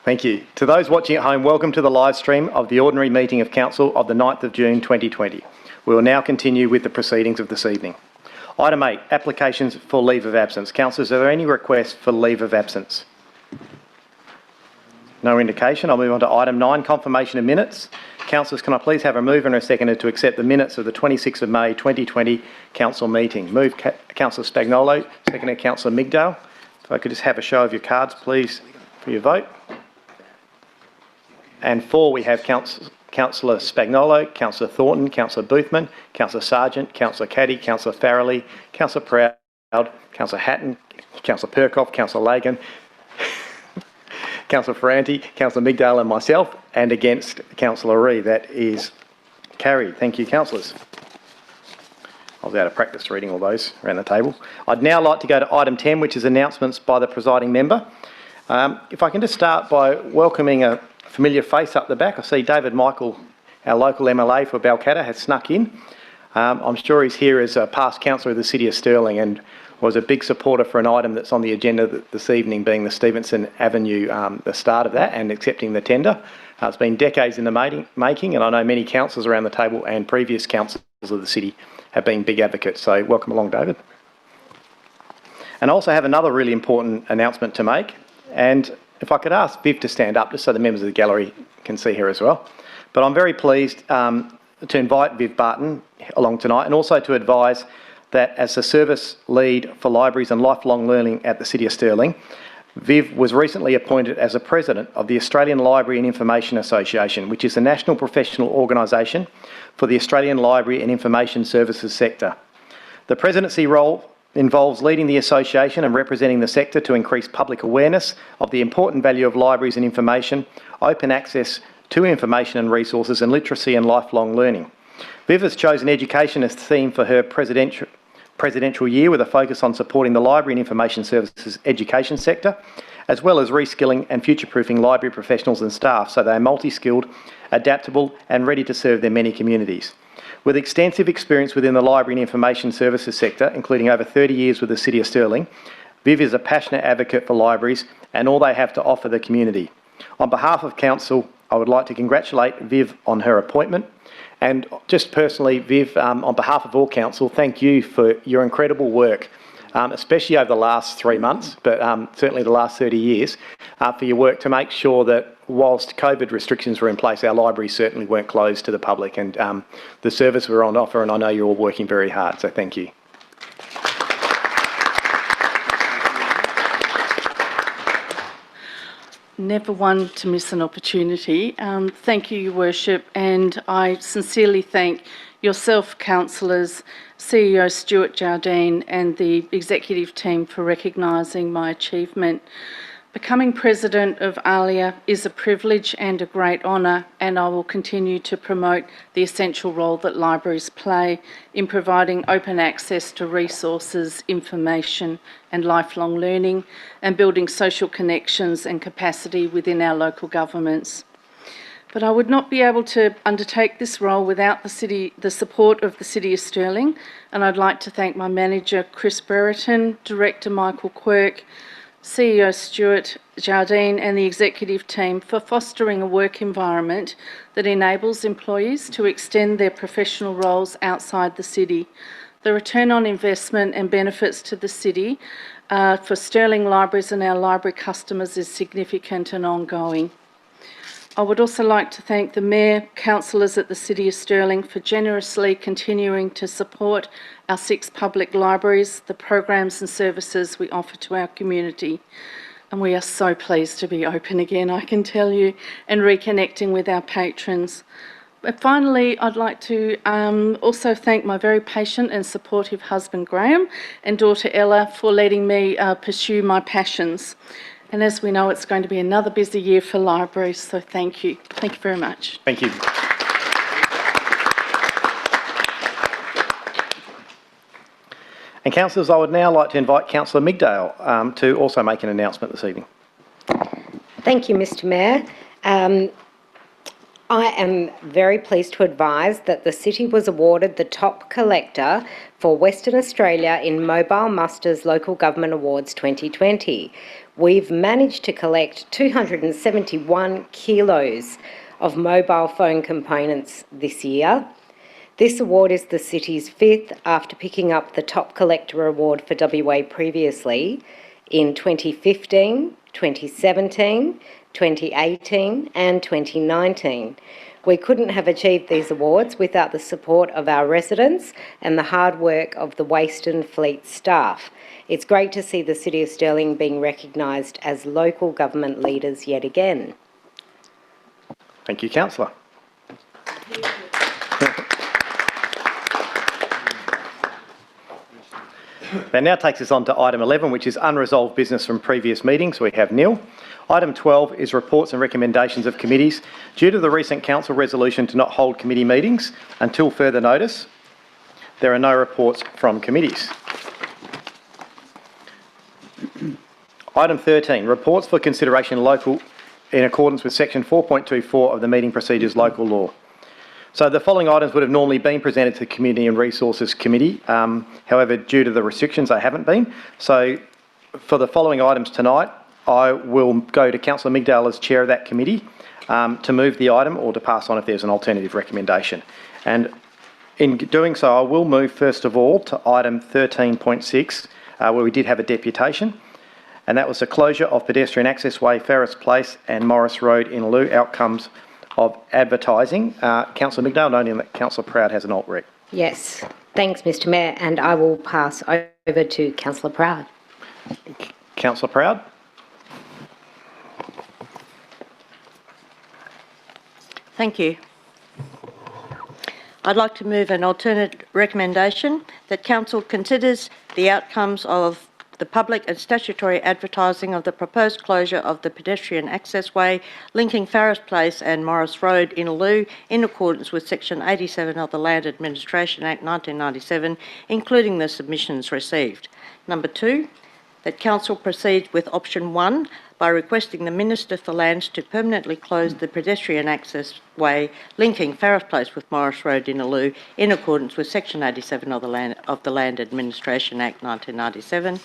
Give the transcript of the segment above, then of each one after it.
Thank you. To those watching at home, welcome to the live stream of the ordinary meeting of Council of the 9th of June 2020. We will now continue with the proceedings of this evening. Item 8, applications for leave of absence. Councillors, are there any requests for leave of absence? No indication. I'll move on to item 9, confirmation of minutes. Councillors, can I please have a mover and a seconder to accept the minutes of the 26th of May 2020 Council meeting? Move Councillor Spagnolo, seconder Councillor Migdale. If I could just have a show of your cards, please, for your vote. And 4, we have Councillor Spagnolo, Councillor Thornton, Councillor Boothman, Councillor Sargent, Councillor Caddy, Councillor Farrelly, Councillor Proud, Councillor Hatton, Councillor Perkoff, Councillor Lagan, Councillor Ferranti, Councillor Migdale and myself, and against Councillor Ree. That is carried. Thank you, councillors. I was out of practice reading all those around the table. I'd now like to go to item 10, which is announcements by the presiding member. If I can just start by welcoming a familiar face up the back. I see David Michael, our local MLA for Balcatta, has snuck in. I'm sure he's here as a past councillor of the City of Stirling and was a big supporter for an item that's on the agenda this evening, being the Stevenson Avenue, the start of that, and accepting the tender. It's been decades in the making, and I know many councillors around the table and previous councillors of the city have been big advocates. So welcome along, David. And I also have another really important announcement to make. And if I could ask Viv to stand up, just so the members of the gallery can see her as well. But I'm very pleased to invite Viv Barton along tonight, and also to advise that as the service lead for libraries and lifelong learning at the City of Stirling, Viv was recently appointed as a president of the Australian Library and Information Association, which is a national professional organisation for the Australian library and information services sector. The presidency role involves leading the association and representing the sector to increase public awareness of the important value of libraries and information, open access to information and resources, and literacy and lifelong learning. Viv has chosen education as the theme for her presidential year, with a focus on supporting the library and information services education sector, as well as reskilling and future-proofing library professionals and staff so they are multi-skilled, adaptable and ready to serve their many communities. With extensive experience within the library and information services sector, including over 30 years with the City of Stirling, Viv is a passionate advocate for libraries and all they have to offer the community. On behalf of Council, I would like to congratulate Viv on her appointment. And just personally, Viv, on behalf of all Council, thank you for your incredible work, especially over the last 3 months, but certainly the last 30 years, for your work to make sure that whilst COVID restrictions were in place, our libraries certainly weren't closed to the public, and the service were on offer, and I know you're all working very hard, so thank you. Never one to miss an opportunity. Thank you, Your Worship, and I sincerely thank yourself, councillors, CEO Stuart Jardine and the executive team for recognising my achievement. Becoming President of ALIA is a privilege and a great honour, and I will continue to promote the essential role that libraries play in providing open access to resources, information and lifelong learning, and building social connections and capacity within our local governments. But I would not be able to undertake this role without the support of the City of Stirling, and I'd like to thank my manager Chris Brereton, Director Michael Quirk, CEO Stuart Jardine and the executive team for fostering a work environment that enables employees to extend their professional roles outside the city. The return on investment and benefits to the city for Stirling Libraries and our library customers is significant and ongoing. I would also like to thank the Mayor, councillors at the City of Stirling for generously continuing to support our 6 public libraries, the programs and services we offer to our community. And we are so pleased to be open again, I can tell you, and reconnecting with our patrons. But finally, I'd like to also thank my very patient and supportive husband Graham and daughter Ella for letting me pursue my passions. And as we know, it's going to be another busy year for libraries, so thank you. Thank you very much. Thank you. And councillors, I would now like to invite Councillor Migdale to also make an announcement this evening. Thank you, Mr Mayor. I am very pleased to advise that the City was awarded the top collector for Western Australia in Mobile Musters Local Government Awards 2020. We've managed to collect 271 kilos of mobile phone components this year. This award is the City's fifth after picking up the top collector award for WA previously in 2015, 2017, 2018 and 2019. We couldn't have achieved these awards without the support of our residents and the hard work of the Waston Fleet staff. It's great to see the City of Stirling being recognised as local government leaders yet again. Thank you, Councillor. That now takes us on to item 11, which is unresolved business from previous meetings. We have nil. Item 12 is reports and recommendations of committees. Due to the recent council resolution to not hold committee meetings until further notice, there are no reports from committees. Item 13, reports for consideration local in accordance with section 4.24 of the Meeting Procedures Local Law. So the following items would have normally been presented to the Community and Resources Committee. However, due to the restrictions, they haven't been. So for the following items tonight, I will go to Councillor Migdale as chair of that committee to move the item or to pass on if there's an alternative recommendation. And in doing so, I will move first of all to item 13.6, where we did have a deputation. And that was the closure of pedestrian access way, Ferris Place and Morris Road in lieu outcomes of advertising. Councillor Migdale, noting that Councillor Proud has an alt rec. Yes, thanks Mr Mayor, and I will pass over to Councillor Proud. Councillor Proud. Thank you. I'd like to move an alternate recommendation that Council considers the outcomes of the public and statutory advertising of the proposed closure of the pedestrian access way linking Farris Place and Morris Road in lieu in accordance with Section 87 of the Land Administration Act 1997, including the submissions received. Number 2, that Council proceed with option 1 by requesting the Minister for Lands to permanently close the pedestrian access way linking Farris Place with Morris Road in lieu in accordance with Section 87 of the Land Administration Act 1997.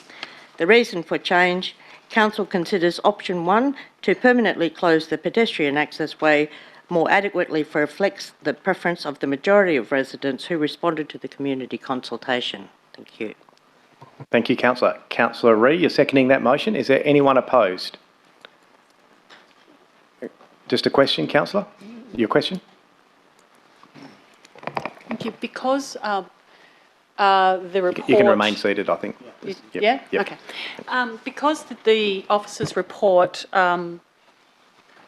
The reason for change, Council considers option 1 to permanently close the pedestrian access way more adequately reflects the preference of the majority of residents who responded to the community consultation. Thank you. Thank you, Councillor. Councillor Ree, you're seconding that motion. Is there anyone opposed? Just a question, Councillor? Your question? Thank you. Because the report... You can remain seated, I think. Yeah? Yep. Okay. Because the officer's report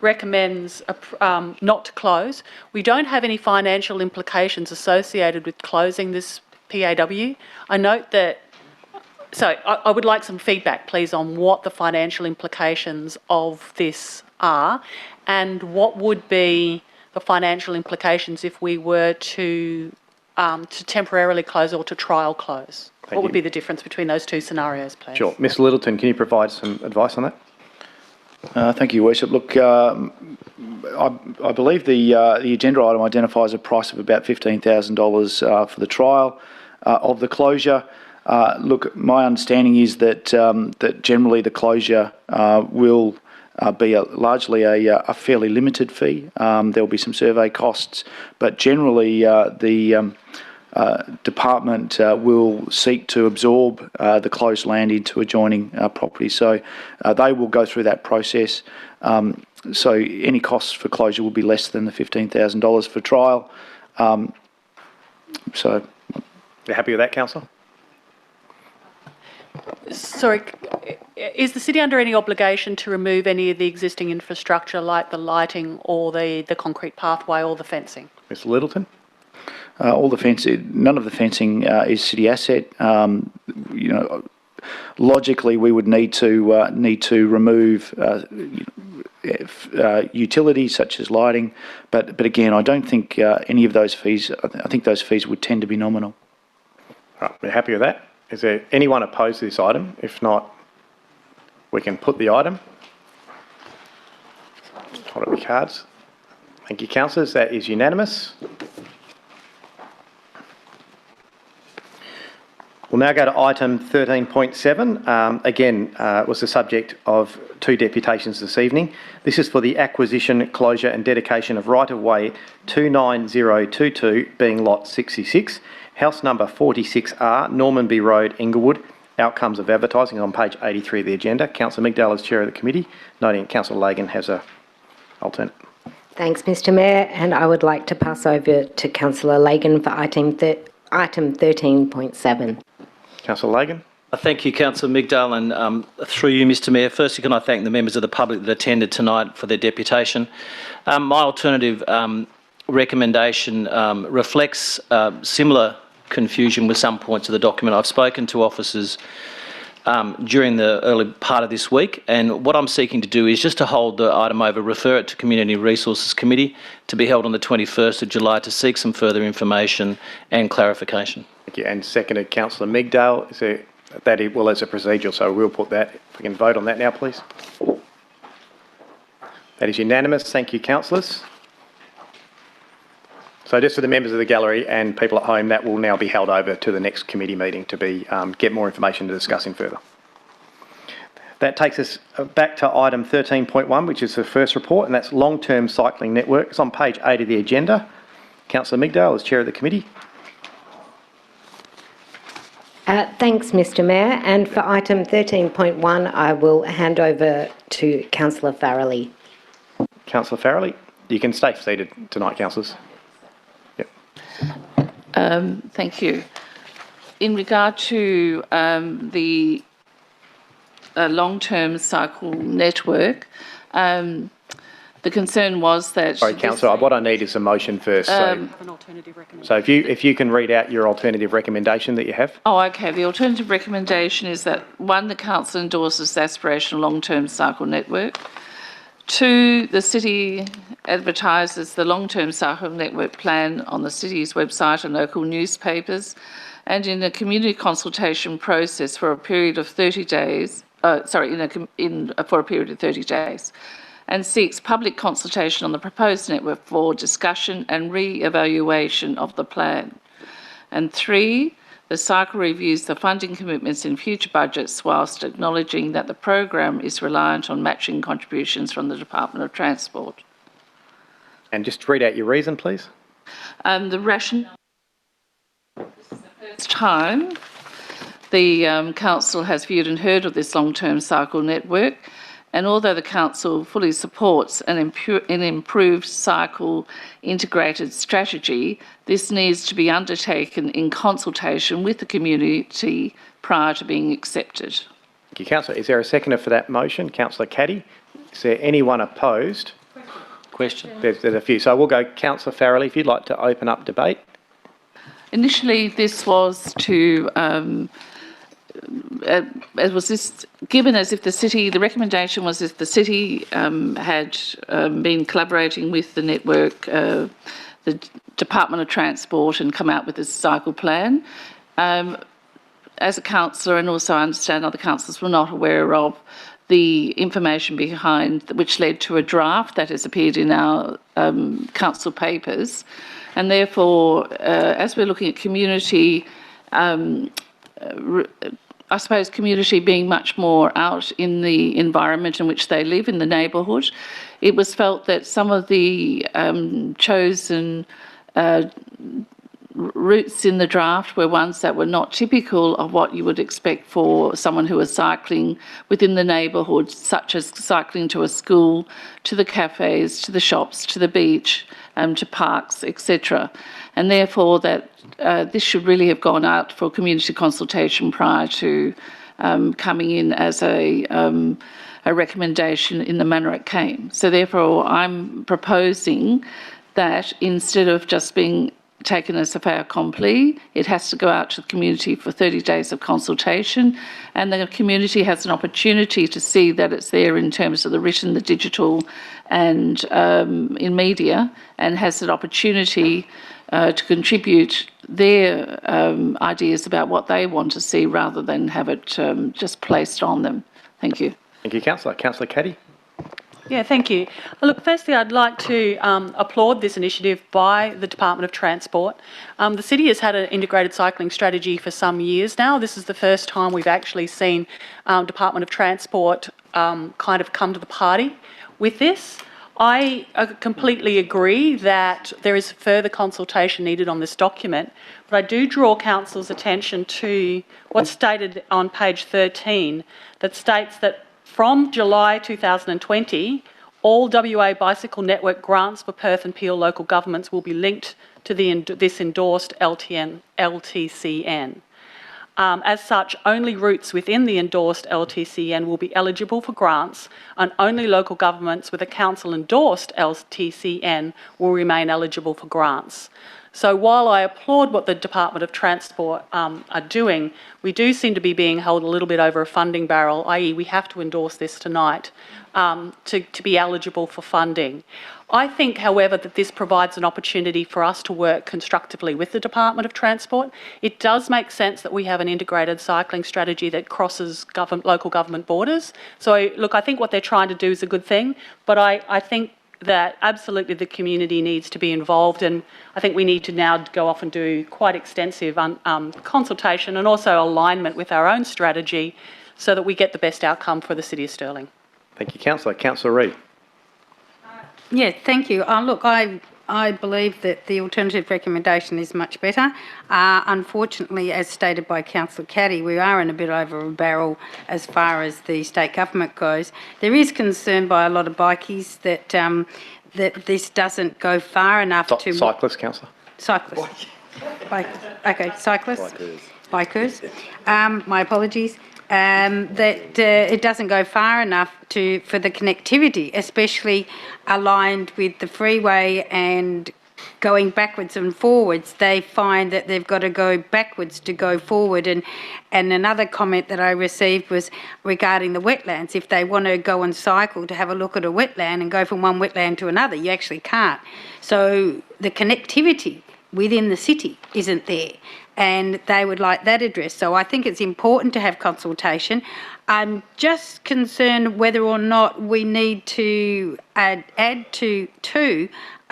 recommends not to close, we don't have any financial implications associated with closing this PAW. I note that... So I would like some feedback, please, on what the financial implications of this are and what would be the financial implications if we were to temporarily close or to trial close. What would be the difference between those two scenarios, please? Sure. Ms Littleton, can you provide some advice on that? Thank you, Worship. Look, I believe the agenda item identifies a price of about $15,000 for the trial of the closure. Look, my understanding is that that generally the closure will be largely a fairly limited fee. There will be some survey costs, but generally the department will seek to absorb the closed land into adjoining property. So they will go through that process. So any costs for closure will be less than the $15,000 for trial. So, you're happy with that, Councillor? Sorry, is the city under any obligation to remove any of the existing infrastructure like the lighting or the concrete pathway or the fencing? Ms Littleton? All the fencing, none of the fencing is city asset. You know, logically, we would need to remove utilities such as lighting, but again, I don't think any of those fees. I think those fees would tend to be nominal. Right, we're happy with that. Is there anyone opposed to this item? If not, we can put the item. Hold up your cards. Thank you, councillors. That is unanimous. We'll now go to item 13.7. Again, was the subject of 2 deputations this evening. This is for the acquisition, closure and dedication of right-of-way 29022, being lot 66, house number 46R, Normanby Road, Inglewood. Outcomes of advertising on page 83 of the agenda. Councillor Migdal is chair of the committee, noting Councillor Lagan has a alternate. Thanks, Mr Mayor, and I would like to pass over to Councillor Lagan for item 13.7. Councillor Lagan. Thank you, Councillor Migdal, and through you, Mr Mayor. Firstly, can I thank the members of the public that attended tonight for their deputation. My alternative recommendation reflects similar confusion with some points of the document. I've spoken to officers during the early part of this week, and what I'm seeking to do is just to hold the item over, refer it to Community Resources Committee to be held on the 21st of July to seek some further information and clarification. Thank you. And seconded, Councillor Migdal. Is there, that is, well, as a procedural, so we'll put that. If we can vote on that now, please. That is unanimous. Thank you, councillors. So just for the members of the gallery and people at home, that will now be held over to the next committee meeting to be get more information to discussing further. That takes us back to item 13.1, which is the first report, and that's long-term cycling network. It's on page 8 of the agenda. Councillor Migdal is chair of the committee. Thanks, Mr Mayor. And for item 13.1, I will hand over to Councillor Farrelly. Councillor Farrelly, you can stay seated tonight, councillors. Yep. Thank you. In regard to the long-term cycle network, the concern was that... Sorry, councillor, what I need is a motion first. An alternative recommendation. So if you can read out your alternative recommendation that you have. Oh, okay. The alternative recommendation is that 1, the council endorses the aspirational long-term cycle network. 2, the city advertises the long-term cycle network plan on the city's website and local newspapers, and in a community consultation process for a period of 30 days. For a period of 30 days. And seeks public consultation on the proposed network for discussion and re-evaluation of the plan. And 3, the cycle reviews the funding commitments in future budgets whilst acknowledging that the program is reliant on matching contributions from the Department of Transport. And just read out your reason, please. The rationale. This is the first time the council has viewed and heard of this long-term cycle network. And although the council fully supports an improved cycle integrated strategy, this needs to be undertaken in consultation with the community prior to being accepted. Thank you, councillor. Is there a seconder for that motion? Councillor Caddy. Is there anyone opposed? Question. There's a few. So we'll go Councillor Farrelly, if you'd like to open up debate. Initially, this was to... it was this given as if the recommendation was if the city had been collaborating with the network, the Department of Transport, and come out with this cycle plan. As a councillor, and also I understand other councillors were not aware of the information behind, which led to a draft that has appeared in our council papers. And therefore, as we're looking at community, I suppose community being much more out in the environment in which they live, in the neighbourhood, it was felt that some of the chosen routes in the draft were ones that were not typical of what you would expect for someone who was cycling within the neighbourhood, such as cycling to a school, to the cafes, to the shops, to the beach, to parks, etc. And therefore that this should really have gone out for community consultation prior to coming in as a recommendation in the manner it came. So therefore I'm proposing that instead of just being taken as a fait accompli, it has to go out to the community for 30 days of consultation, and the community has an opportunity to see that it's there in terms of the written, the digital, and in media, and has an opportunity to contribute their ideas about what they want to see rather than have it just placed on them. Thank you. Thank you, councillor. Councillor Caddy. Yeah, thank you. Look, firstly, I'd like to applaud this initiative by the Department of Transport. The city has had an integrated cycling strategy for some years now. This is the first time we've actually seen Department of Transport kind of come to the party with this. I completely agree that there is further consultation needed on this document, but I do draw council's attention to what's stated on page 13 that states that from July 2020, all WA Bicycle Network grants for Perth and Peel local governments will be linked to this endorsed LTCN. As such, only routes within the endorsed LTCN will be eligible for grants, and only local governments with a council-endorsed LTCN will remain eligible for grants. So while I applaud what the Department of Transport are doing, we do seem to be being held a little bit over a funding barrel, i.e. we have to endorse this tonight to be eligible for funding. I think, however, that this provides an opportunity for us to work constructively with the Department of Transport. It does make sense that we have an integrated cycling strategy that crosses local government borders. So, look, I think what they're trying to do is a good thing, but I think that absolutely the community needs to be involved, and I think we need to now go off and do quite extensive consultation and also alignment with our own strategy so that we get the best outcome for the City of Stirling. Thank you, Councillor. Councillor Reid. Yeah, thank you. Look, I believe that the alternative recommendation is much better. Unfortunately, as stated by Councillor Caddy, we are in a bit over a barrel as far as the state government goes. There is concern by a lot of bikies that that this doesn't go far enough to... Cyclists, Councillor. Cyclists. Okay, cyclists. Bikers. My apologies. That it doesn't go far enough for the connectivity, especially aligned with the freeway and going backwards and forwards. They find that they've got to go backwards to go forward. And another comment that I received was regarding the wetlands. If they want to go and cycle to have a look at a wetland and go from one wetland to another, you actually can't. So the connectivity within the city isn't there, and they would like that addressed. So I think it's important to have consultation. I'm just concerned whether or not we need to add to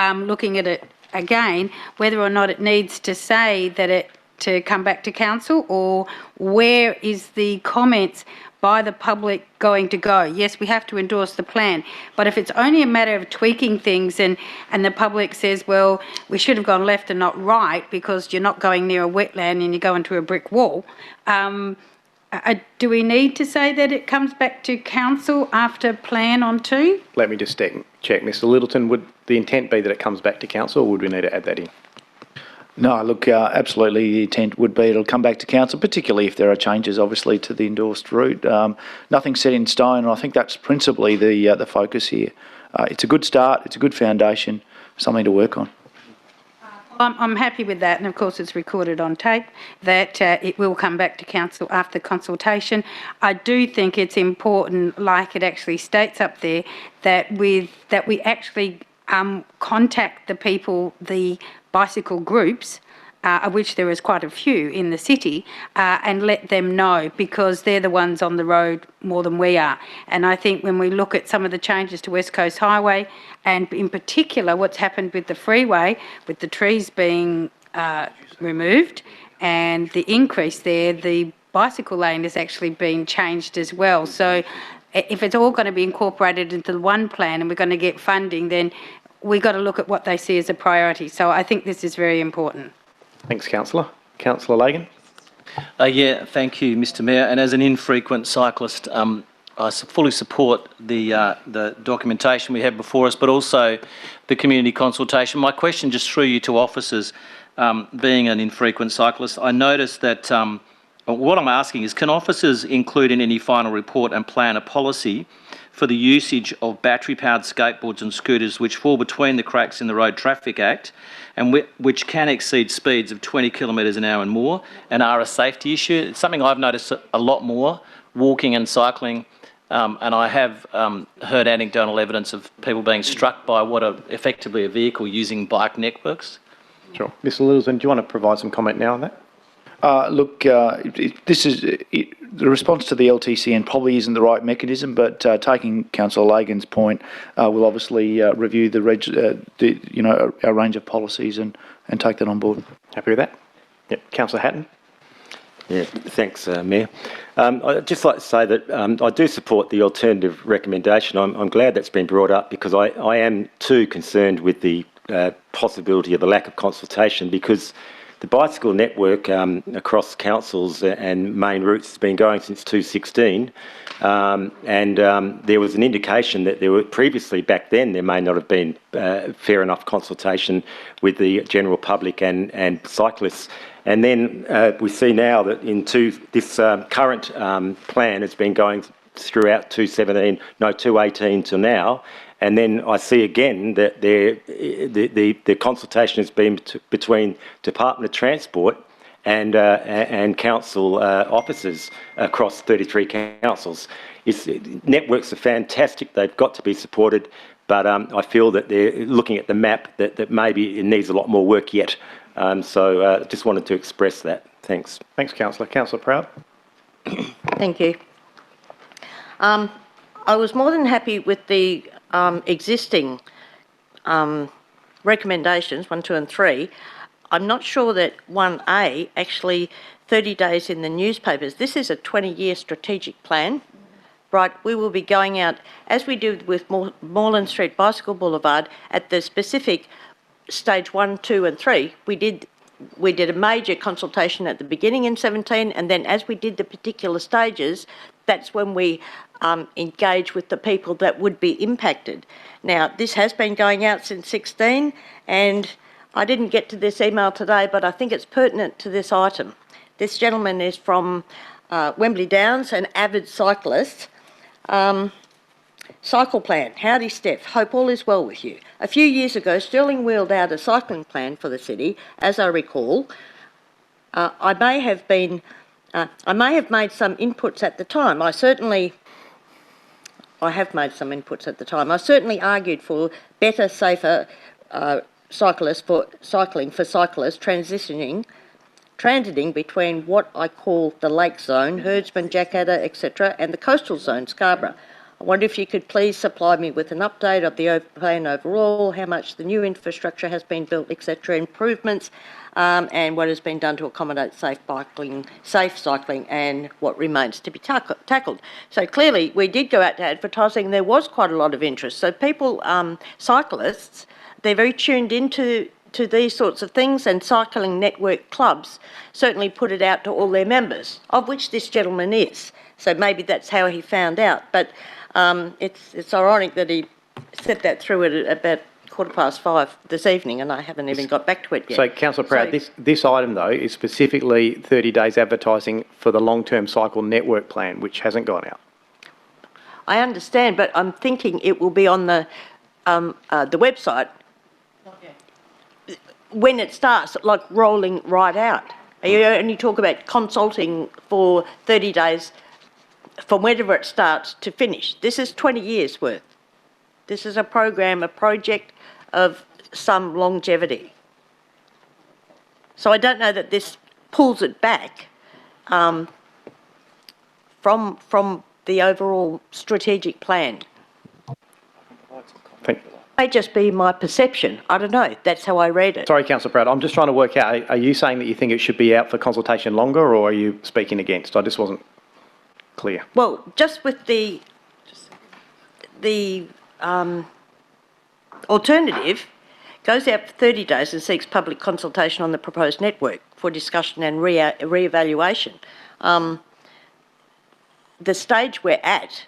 looking at it again, whether or not it needs to say that it to come back to council, or where is the comments by the public going to go? Yes, we have to endorse the plan, but if it's only a matter of tweaking things and the public says, well, we should have gone left and not right because you're not going near a wetland and you go into a brick wall, do we need to say that it comes back to council after plan on 2? Let me just check. Mr Littleton, would the intent be that it comes back to council, or would we need to add that in? No, look, absolutely the intent would be it'll come back to council, particularly if there are changes, obviously, to the endorsed route. Nothing's set in stone, and I think that's principally the focus here. It's a good start, it's a good foundation, something to work on. I'm happy with that, and of course it's recorded on tape that it will come back to council after consultation. I do think it's important, like it actually states up there, that we actually contact the people, the bicycle groups, of which there is quite a few in the city, and let them know, because they're the ones on the road more than we are. And I think when we look at some of the changes to West Coast Highway, and in particular what's happened with the freeway, with the trees being removed and the increase there, the bicycle lane has actually been changed as well. So if it's all going to be incorporated into the one plan and we're going to get funding, then we've got to look at what they see as a priority. So I think this is very important. Thanks, Councillor. Councillor Lagan. Yeah, thank you, Mr Mayor. And as an infrequent cyclist, I fully support the documentation we have before us, but also the community consultation. My question just through you to officers, being an infrequent cyclist, I noticed that what I'm asking is, can officers include in any final report and plan a policy for the usage of battery-powered skateboards and scooters which fall between the cracks in the Road Traffic Act and which can exceed speeds of 20 kilometres an hour and more and are a safety issue? It's something I've noticed a lot more, walking and cycling, and I have heard anecdotal evidence of people being struck by what are effectively a vehicle using bike networks. Sure. Mr Littleton, do you want to provide some comment now on that? The response to the LTCN probably isn't the right mechanism, but taking Councillor Lagan's point, we'll obviously review our range of policies and take that on board. Happy with that? Yep. Councillor Hatton? Yeah, thanks, Mayor. I'd just like to say that I do support the alternative recommendation. I'm glad that's been brought up because I am too concerned with the possibility of the lack of consultation, because the bicycle network across councils and main routes has been going since 2016, and there was an indication that there were previously, back then, there may not have been fair enough consultation with the general public and cyclists. And then we see now that this current plan has been going throughout 2018 till now. And then I see again that the consultation has been between Department of Transport and council officers across 33 councils. Networks are fantastic; they've got to be supported. But I feel that they're looking at the map that maybe it needs a lot more work yet. So just wanted to express that. Thanks. Thanks, Councillor. Councillor Proud? Thank you. I was more than happy with the existing recommendations, 1, 2 and 3. I'm not sure that 1A, actually 30 days in the newspapers, this is a 20-year strategic plan, right? We will be going out, as we did with Moreland Street Bicycle Boulevard, at the specific stage 1, 2 and 3, we did a major consultation at the beginning in 17, and then as we did the particular stages, that's when we engage with the people that would be impacted. Now, this has been going out since 16, and I didn't get to this email today, but I think it's pertinent to this item. This gentleman is from Wembley Downs, an avid cyclist. Cycle plan. Howdy, Steph. Hope all is well with you. A few years ago, Stirling wheeled out a cycling plan for the city, as I recall. I may have made some inputs at the time. I have made some inputs at the time. I certainly argued for better, safer cycling for cyclists transiting between what I call the Lake Zone, Herdsman, Jackadder, etc., and the Coastal Zone, Scarborough. I wonder if you could please supply me with an update of the plan overall, how much the new infrastructure has been built, etc., improvements, and what has been done to accommodate safe cycling, and what remains to be tackled. So clearly, we did go out to advertising. There was quite a lot of interest. So people, cyclists, they're very tuned into these sorts of things, and cycling network clubs certainly put it out to all their members, of which this gentleman is. So maybe that's how he found out. But it's ironic that he set that through at about 5:15 this evening, and I haven't even got back to it yet. So, Councillor Proud, this item, though, is specifically 30 days advertising for the long-term cycle network plan, which hasn't gone out. I understand, but I'm thinking it will be on the website when it starts, like rolling right out. You only talk about consulting for 30 days from whenever it starts to finish. This is 20 years worth. This is a project of some longevity. So I don't know that this pulls it back from the overall strategic plan. May just be my perception. I don't know. That's how I read it. Sorry, Councillor Proud, I'm just trying to work out, are you saying that you think it should be out for consultation longer, or are you speaking against? I just wasn't clear. Well, just with the alternative, goes out for 30 days and seeks public consultation on the proposed network for discussion and re-evaluation. The stage we're at,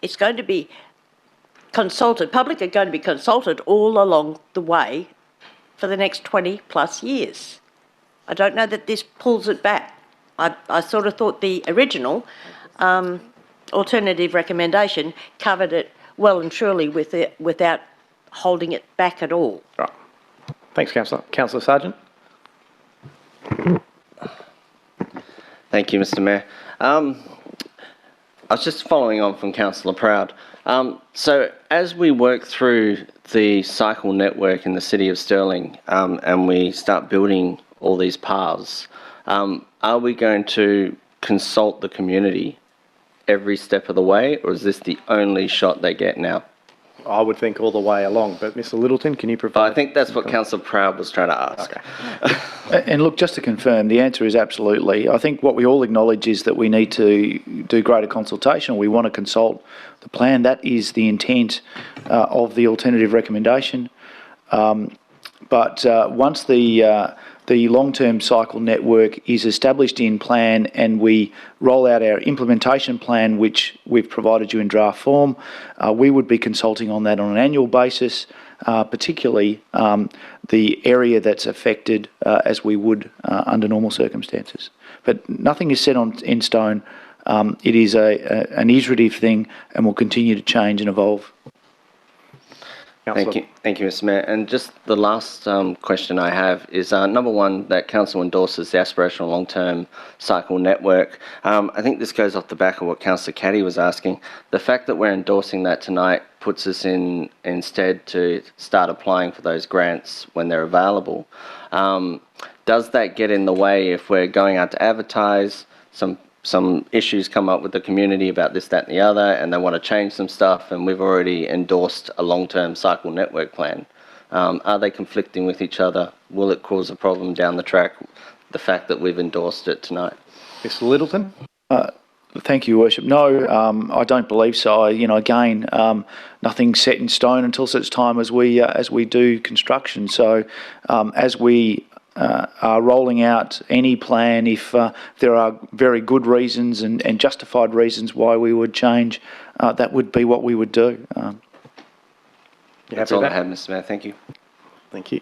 it's going to be consulted, public are going to be consulted all along the way for the next 20 plus years. I don't know that this pulls it back. I sort of thought the original alternative recommendation covered it well and truly without holding it back at all. Right. Thanks, Councillor. Councillor Sargent. Thank you, Mr. Mayor. I was just following on from Councillor Proud. So as we work through the cycle network in the City of Stirling and we start building all these paths, Are we going to consult the community every step of the way, or is this the only shot they get now? I would think all the way along, but Mr Littleton, can you provide? I think that's what Councillor Proud was trying to ask. Okay. And look, just to confirm, the answer is absolutely. I think what we all acknowledge is that we need to do greater consultation. We want to consult the plan. That is the intent of the alternative recommendation. But once the long-term cycle network is established in plan and we roll out our implementation plan, which we've provided you in draft form, we would be consulting on that on an annual basis, particularly the area that's affected as we would under normal circumstances. But nothing is set in stone. It is an iterative thing and will continue to change and evolve. Thank you, Mr. Mayor. And just the last question I have is, number one, that Council endorses the aspirational long-term cycle network. I think this goes off the back of what Councillor Caddy was asking. The fact that we're endorsing that tonight puts us in instead to start applying for those grants when they're available. Does that get in the way if we're going out to advertise, some issues come up with the community about this, that and the other, and they want to change some stuff, and we've already endorsed a long-term cycle network plan? Are they conflicting with each other? Will it cause a problem down the track, the fact that we've endorsed it tonight? Mr Littleton? Thank you, Worship. No, I don't believe so. Again, nothing's set in stone until such time as we do construction. So as we are rolling out any plan, if there are very good reasons and justified reasons why we would change, that would be what we would do. That's all I have, Mr. Mayor. Thank you. Thank you.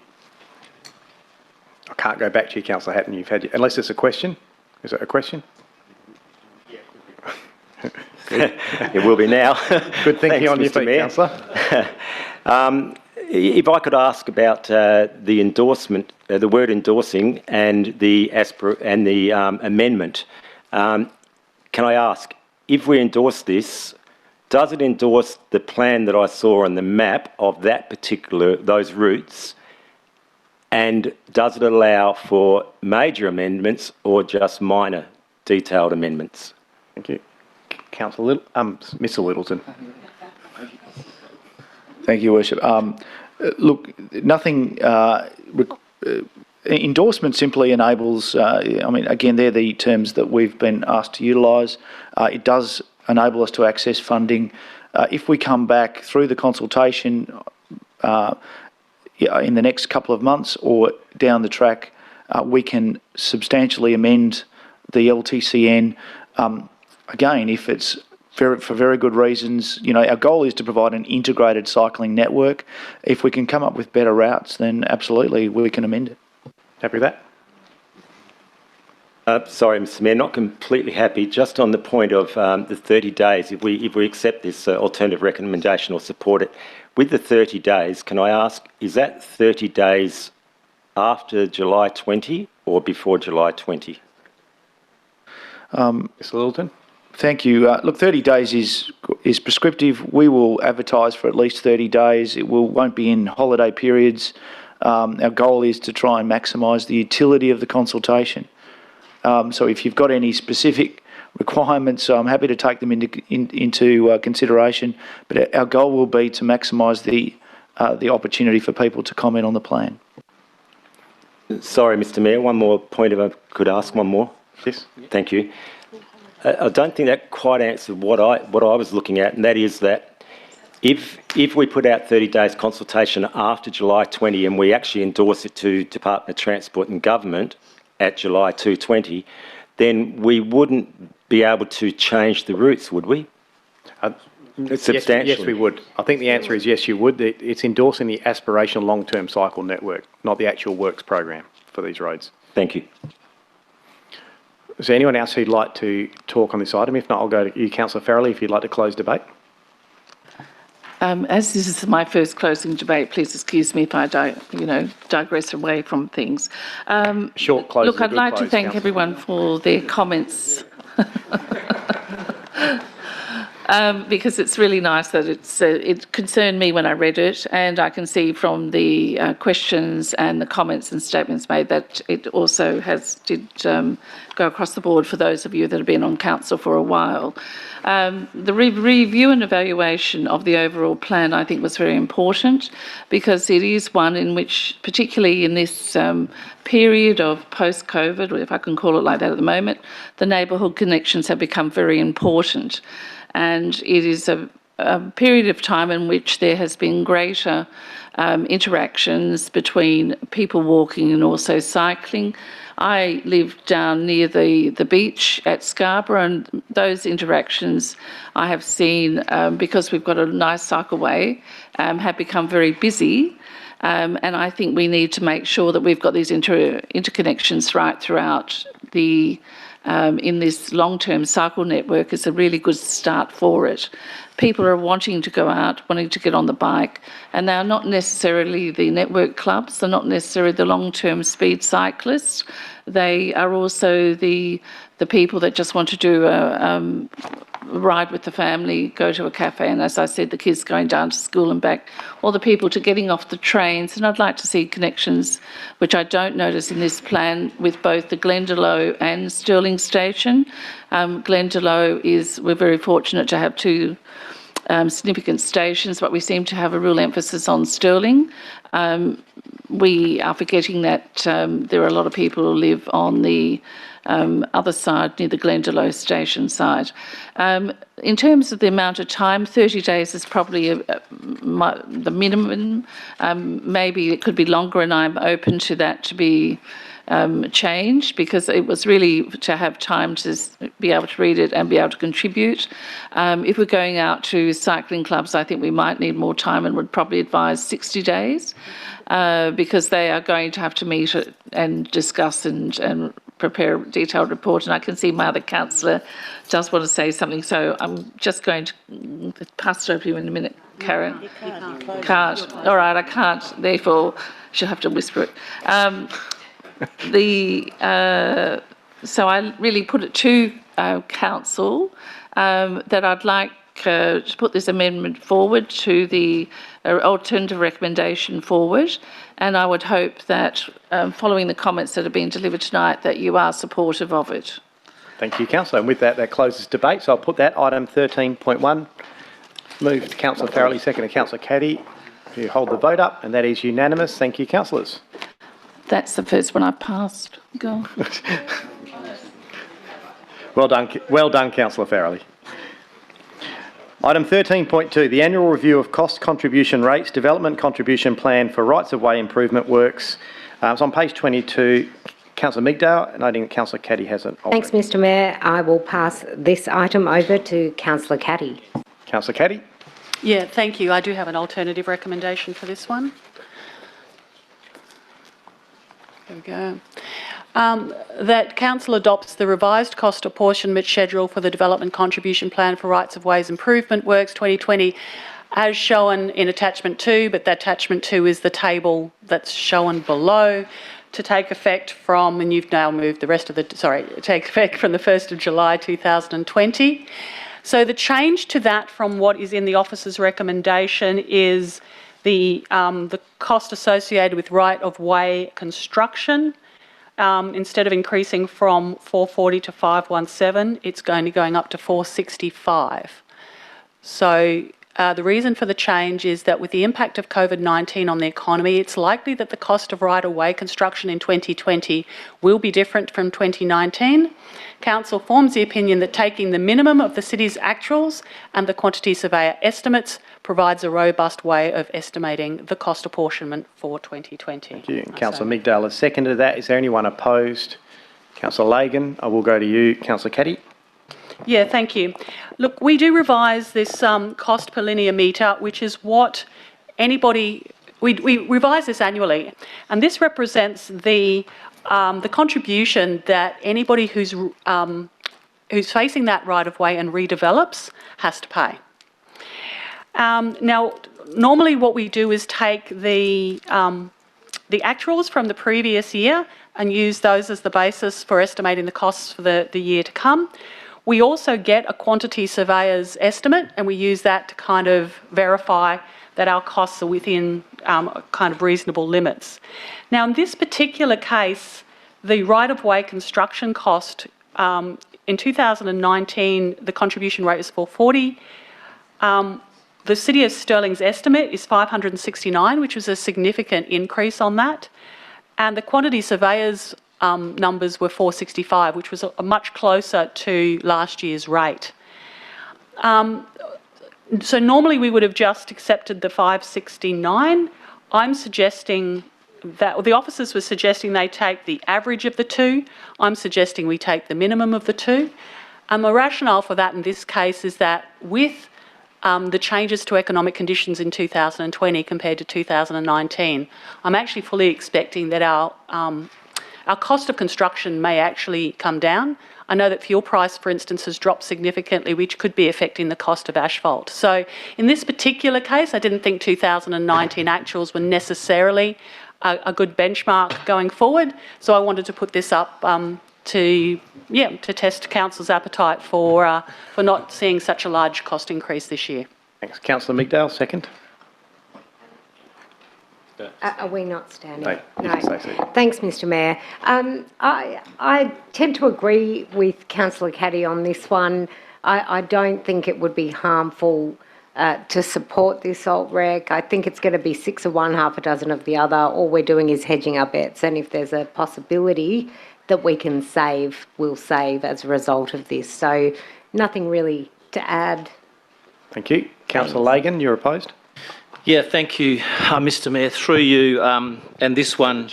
I can't go back to you, Councillor Hatton. You've had, unless it's a question. Is it a question? It will be now. Good thinking on your Mr. feet, Mayor. Councillor. If I could ask about the endorsement, the word endorsing, and the amendment, can I ask, if we endorse this, does it endorse the plan that I saw on the map of those routes, and does it allow for major amendments or just minor detailed amendments? Thank you. Councillor Mr Littleton. Thank you, Worship. Look, nothing. Endorsement simply enables. Again, they're the terms that we've been asked to utilise. It does enable us to access funding. If we come back through the consultation in the next couple of months or down the track, we can substantially amend the LTCN. Again, if it's for very good reasons, our goal is to provide an integrated cycling network. If we can come up with better routes, then absolutely we can amend it. Happy with that? Sorry, Mr. Mayor, not completely happy. Just on the point of the 30 days, if we accept this alternative recommendation or support it, with the 30 days, can I ask, is that 30 days after July 20 or before July 20? Mr Littleton? Thank you. Look, 30 days is prescriptive. We will advertise for at least 30 days. It won't be in holiday periods. Our goal is to try and maximise the utility of the consultation. So if you've got any specific requirements, I'm happy to take them into consideration. But our goal will be to maximise the opportunity for people to comment on the plan. Sorry, Mr. Mayor, one more point if I could ask one more. Yes. Thank you. I don't think that quite answered what I was looking at, and that is that if we put out 30 days consultation after July 20 and we actually endorse it to Department of Transport and Government at July 2020, then we wouldn't be able to change the routes, would we? Substantially. Yes, we would. I think the answer is yes, you would. It's endorsing the aspirational long-term cycle network, not the actual works program for these roads. Thank you. Is there anyone else who'd like to talk on this item? If not, I'll go to you, Councillor Farrelly, if you'd like to close debate. As this is my first closing debate, please excuse me if I digress away from things. Short close. Look, I'd like to thank everyone for their comments. because it's really nice that it concerned me when I read it, and I can see from the questions and the comments and statements made that it also did go across the board for those of you that have been on council for a while. The review and evaluation of the overall plan, I think, was very important, because it is one in which, particularly in this period of post-COVID, or if I can call it like that at the moment, the neighbourhood connections have become very important. And it is a period of time in which there has been greater interactions between people walking and also cycling. I live down near the beach at Scarborough, and those interactions I have seen, because we've got a nice cycleway, have become very busy. And I think we need to make sure that we've got these interconnections right throughout in this long-term cycle network is a really good start for it. People are wanting to go out, wanting to get on the bike, and they are not necessarily the network clubs, they're not necessarily the long-term speed cyclists. They are also the people that just want to do a ride with the family, go to a cafe, and as I said, the kids going down to school and back, or the people to getting off the trains. And I'd like to see connections, which I don't notice in this plan, with both the Glendalough and Stirling station. Glendalough we're very fortunate to have two significant stations, but we seem to have a real emphasis on Stirling. We are forgetting that there are a lot of people who live on the other side, near the Glendalough station side. In terms of the amount of time, 30 days is probably the minimum. Maybe it could be longer, and I'm open to that to be changed, because it was really to have time to be able to read it and be able to contribute. If we're going out to cycling clubs, I think we might need more time, and would probably advise 60 days, because they are going to have to meet and discuss and prepare a detailed report. And I can see my other councillor does want to say something, so I'm just going to pass it over to you in a minute, Karen. You can't. All right, I can't. Therefore, she'll have to whisper it. So I really put it to council that I'd like to put this amendment forward to the alternative recommendation forward, and I would hope that following the comments that have been delivered tonight, that you are supportive of it. Thank you, councillor. And with that, that closes debate. So I'll put that item 13.1, moved to Councillor Farrelly, second to Councillor Caddy, who hold the vote up, and that is unanimous. Thank you, councillors. That's the first one I passed. Go. Well done, Councillor Farrelly. Item 13.2, the annual review of cost contribution rates, development contribution plan for rights-of-way improvement works. It's on page 22. Councillor Migdale, noting that Councillor Caddy has an Thanks, Mr Mayor. I will pass this item over to Councillor Caddy. Councillor Caddy. Yeah, thank you. I do have an alternative recommendation for this one. There we go. That Council adopts the revised cost apportionment schedule for the Development Contribution Plan for Rights of Ways Improvement Works 2020 as shown in Attachment 2, but that Attachment 2 is the table that's shown below, to take effect from, and you've now moved the rest of the, take effect from the 1st of July 2020. So the change to that from what is in the officer's recommendation is the cost associated with right-of-way construction. Instead of increasing from 440 to 517, it's going up to 465. So the reason for the change is that with the impact of COVID-19 on the economy, it's likely that the cost of right-of-way construction in 2020 will be different from 2019. Council forms the opinion that taking the minimum of the city's actuals and the quantity surveyor estimates provides a robust way of estimating the cost apportionment for 2020. Thank you. Councillor Migdale has seconded that. Is there anyone opposed? Councillor Lagan, I will go to you. Councillor Caddy. Yeah, thank you. Look, we do revise this cost per linear metre, which is what anybody, we revise this annually, and this represents the contribution that anybody who's facing that right-of-way and redevelops has to pay. Now, normally what we do is take the actuals from the previous year and use those as the basis for estimating the costs for the year to come. We also get a quantity surveyor's estimate, and we use that to kind of verify that our costs are within kind of reasonable limits. Now, in this particular case, the right-of-way construction cost, in 2019, the contribution rate was 440. The City of Stirling's estimate is 569, which was a significant increase on that. And the quantity surveyor's numbers were 465, which was much closer to last year's rate. So normally we would have just accepted the 569. I'm suggesting that the officers were suggesting they take the average of the two. I'm suggesting we take the minimum of the two. The rationale for that in this case is that with the changes to economic conditions in 2020 compared to 2019, I'm actually fully expecting that our cost of construction may actually come down. I know that fuel price, for instance, has dropped significantly, which could be affecting the cost of asphalt. So in this particular case, I didn't think 2019 actuals were necessarily a good benchmark going forward. So I wanted to put this up to test council's appetite for not seeing such a large cost increase this year. Thanks. Councillor Mcdowell, second. Are we not standing? No, you can stay seated. Thanks, Mr Mayor. I tend to agree with Councillor Caddy on this one. I don't think it would be harmful to support this alt-rec. I think it's going to be 6 of one, half a dozen of the other. All we're doing is hedging our bets, and if there's a possibility that we can save, we'll save as a result of this. So nothing really to add. Thank you. Councillor Lagan, you're opposed? Yeah, thank you, Mr Mayor. Through you, and this one,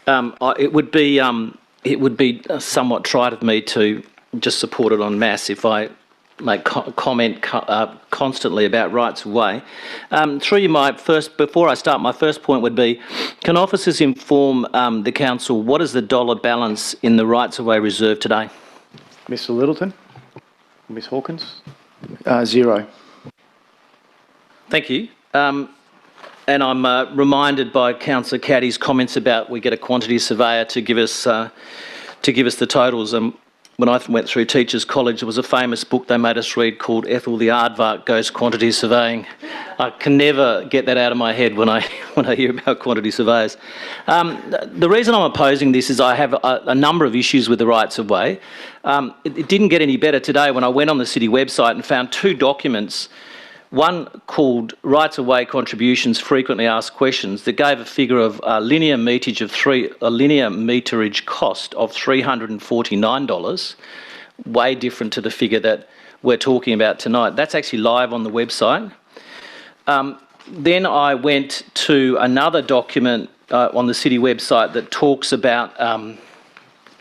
it would be somewhat trite of me to just support it en masse if I make comment constantly about rights of way. Through you, before I start, my first point would be, can officers inform the council what is the dollar balance in the rights of way reserve today? Mr Littleton? Ms Hawkins? Zero. Thank you. And I'm reminded by Councillor Caddy's comments about we get a quantity surveyor to give us the totals. When I went through Teachers College, there was a famous book they made us read called Ethel the Aardvark Goes Quantity Surveying. I can never get that out of my head when I hear about quantity surveyors. The reason I'm opposing this is I have a number of issues with the rights of way. It didn't get any better today when I went on the city website and found two documents. One called Rights of Way Contributions Frequently Asked Questions that gave a figure of linear meterage cost of $349, way different to the figure that we're talking about tonight. That's actually live on the website. Then I went to another document on the city website that talks about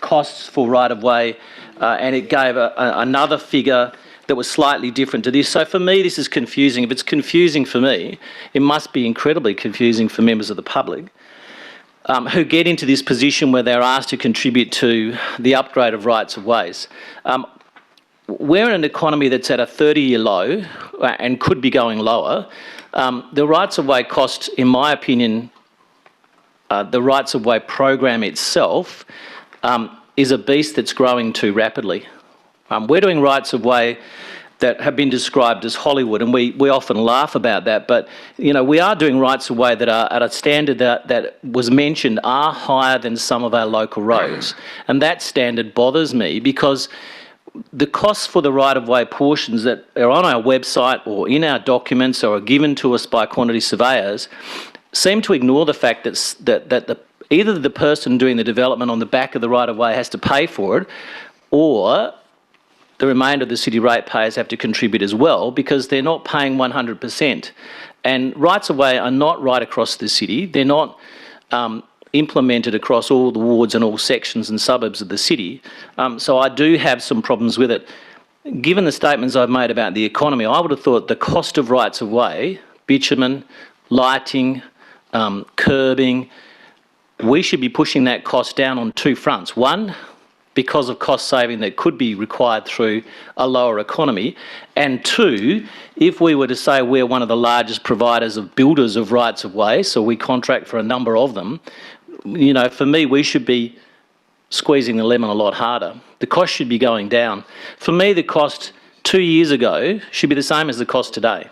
costs for right of way, and it gave another figure that was slightly different to this. So for me, this is confusing. If it's confusing for me, it must be incredibly confusing for members of the public who get into this position where they're asked to contribute to the upgrade of rights of ways. We're in an economy that's at a 30-year low and could be going lower. The rights of way cost, in my opinion, the rights of way program itself is a beast that's growing too rapidly. We're doing rights of way that have been described as Hollywood, and we often laugh about that, but we are doing rights of way that are at a standard that was mentioned are higher than some of our local roads. And that standard bothers me because the costs for the right-of-way portions that are on our website or in our documents or are given to us by quantity surveyors seem to ignore the fact that either the person doing the development on the back of the right-of-way has to pay for it, or the remainder of the city ratepayers have to contribute as well because they're not paying 100%. And rights of way are not right across the city. They're not implemented across all the wards and all sections and suburbs of the city. So I do have some problems with it. Given the statements I've made about the economy, I would have thought the cost of rights of way, bitumen, lighting, curbing, we should be pushing that cost down on two fronts. One, because of cost saving that could be required through a lower economy. And two, if we were to say we're one of the largest providers of builders of rights of way, so we contract for a number of them, for me, we should be squeezing the lemon a lot harder. The cost should be going down. For me, the cost 2 years ago should be the same as the cost today.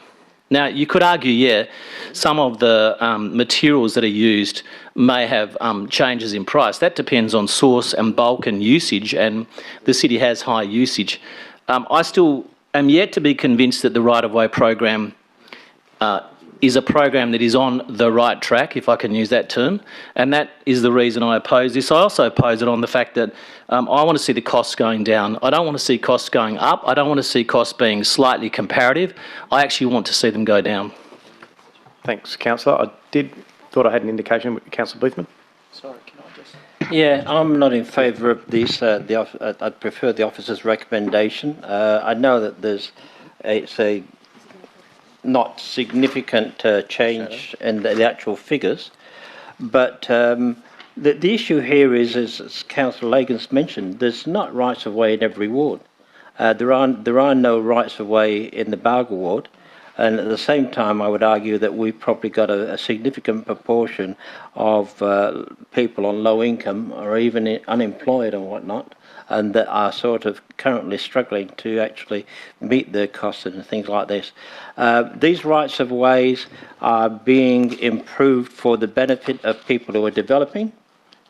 Now, you could argue, yeah, some of the materials that are used may have changes in price. That depends on source and bulk and usage, and the city has high usage. I still am yet to be convinced that the right-of-way program is a program that is on the right track, if I can use that term, and that is the reason I oppose this. I also oppose it on the fact that I want to see the costs going down. I don't want to see costs going up. I don't want to see costs being slightly comparative. I actually want to see them go down. Thanks, Councillor. Thought I had an indication. Councillor Boothman? Sorry, can I just... Yeah, I'm not in favour of this. I'd prefer the officer's recommendation. I know that it's a not significant change in the actual figures, but the issue here is, as Councillor Lagan's mentioned, there's not rights of way in every ward. There are no rights of way in the Balga ward, and at the same time, I would argue that we've probably got a significant proportion of people on low income or even unemployed and whatnot, and that are sort of currently struggling to actually meet their costs and things like this. These rights of ways are being improved for the benefit of people who are developing,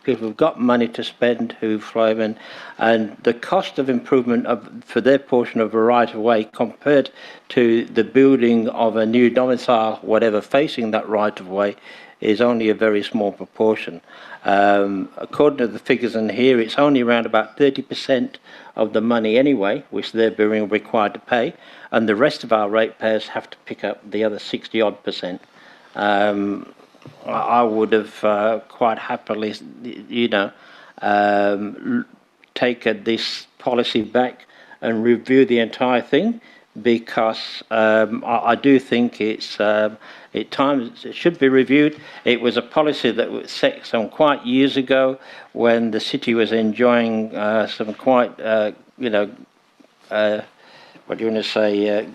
people who've got money to spend, who thrive in, and the cost of improvement for their portion of a right of way compared to the building of a new domicile, whatever, facing that right of way, is only a very small proportion. According to the figures in here, it's only around about 30% of the money anyway, which they're being required to pay, and the rest of our ratepayers have to pick up the other 60-odd%. I would have quite happily, taken this policy back and review the entire thing, because I do think it should be reviewed. It was a policy that was set some quite years ago when the city was enjoying some quite,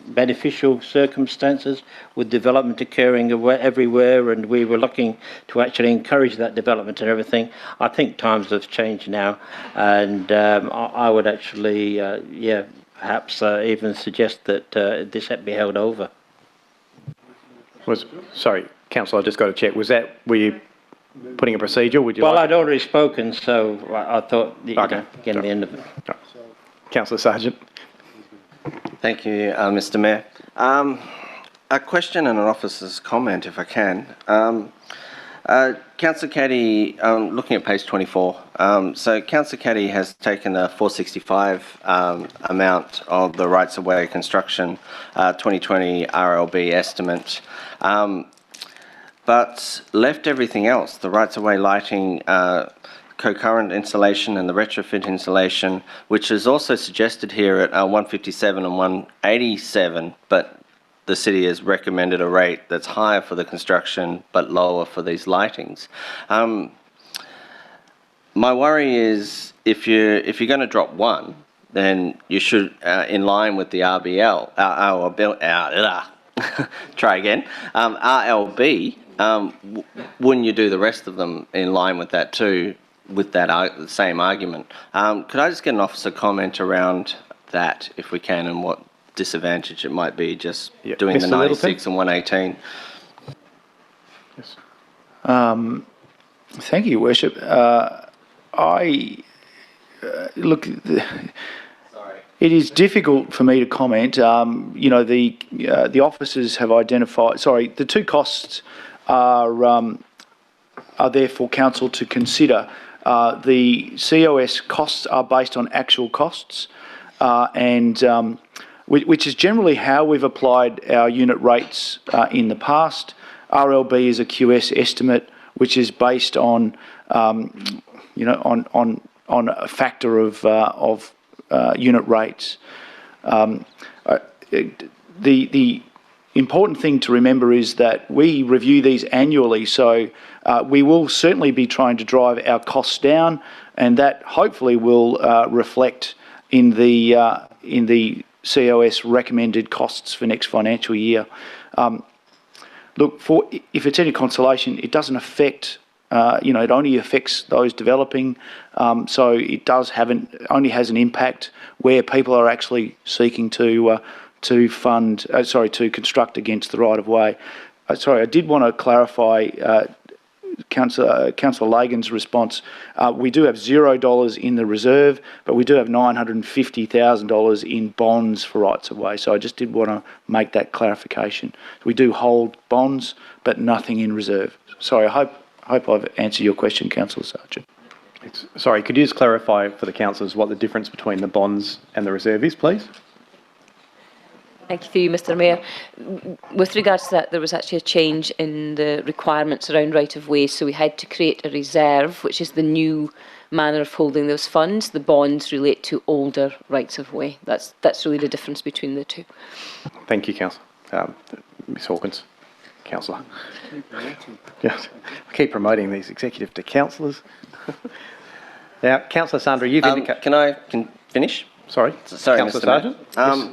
beneficial circumstances with development occurring everywhere, and we were looking to actually encourage that development and everything. I think times have changed now, and I would actually, perhaps even suggest that this had be held over. Sorry, Councillor, I just got to check. Were you putting a procedure? I'd already spoken, so I thought, getting the end of it. Right. Councillor Sargent. Thank you, Mr. Mayor. A question and an officer's comment, if I can. Councillor Caddy, looking at page 24, so Councillor Caddy has taken a 465 amount of the rights of way construction 2020 RLB estimate, but left everything else, the rights of way lighting, co-current installation and the retrofit installation, which is also suggested here at 157 and 187, but the city has recommended a rate that's higher for the construction but lower for these lightings. My worry is if you're going to drop one, then you should, in line with the RLB, wouldn't you do the rest of them in line with that too, with that same argument? Could I just get an officer comment around that, if we can, and what disadvantage it might be just doing Mr. the 96 and 118? Yes. Thank you, Worship. It is difficult for me to comment. The officers have identified. Sorry, the two costs are there for council to consider. The COS costs are based on actual costs, which is generally how we've applied our unit rates in the past. RLB is a QS estimate, which is based on on a factor of unit rates. The important thing to remember is that we review these annually, so we will certainly be trying to drive our costs down, and that hopefully will reflect in the COS recommended costs for next financial year. Look, if it's any consolation, it doesn't affect it only affects those developing. So it does only has an impact where people are actually seeking to construct against the right of way. I did want to clarify Councillor Lagan's response. We do have $0 in the reserve, but we do have $950,000 in bonds for rights of way. So I just did want to make that clarification. We do hold bonds, but nothing in reserve. Sorry, I hope I've answered your question, Councillor Sargent. Sorry, could you just clarify for the councillors what the difference between the bonds and the reserve is, please? Thank you, Mr Mayor. With regards to that, there was actually a change in the requirements around right-of-way, so we had to create a reserve, which is the new manner of holding those funds. The bonds relate to older rights-of-way. That's really the difference between the two. Thank you, Councillor. Ms Hawkins. Councillor. Yes. I keep promoting these executive to councillors. Now, Councillor Sandra, you've indicated... Can I finish? Sorry, Councillor Sargent. Yes.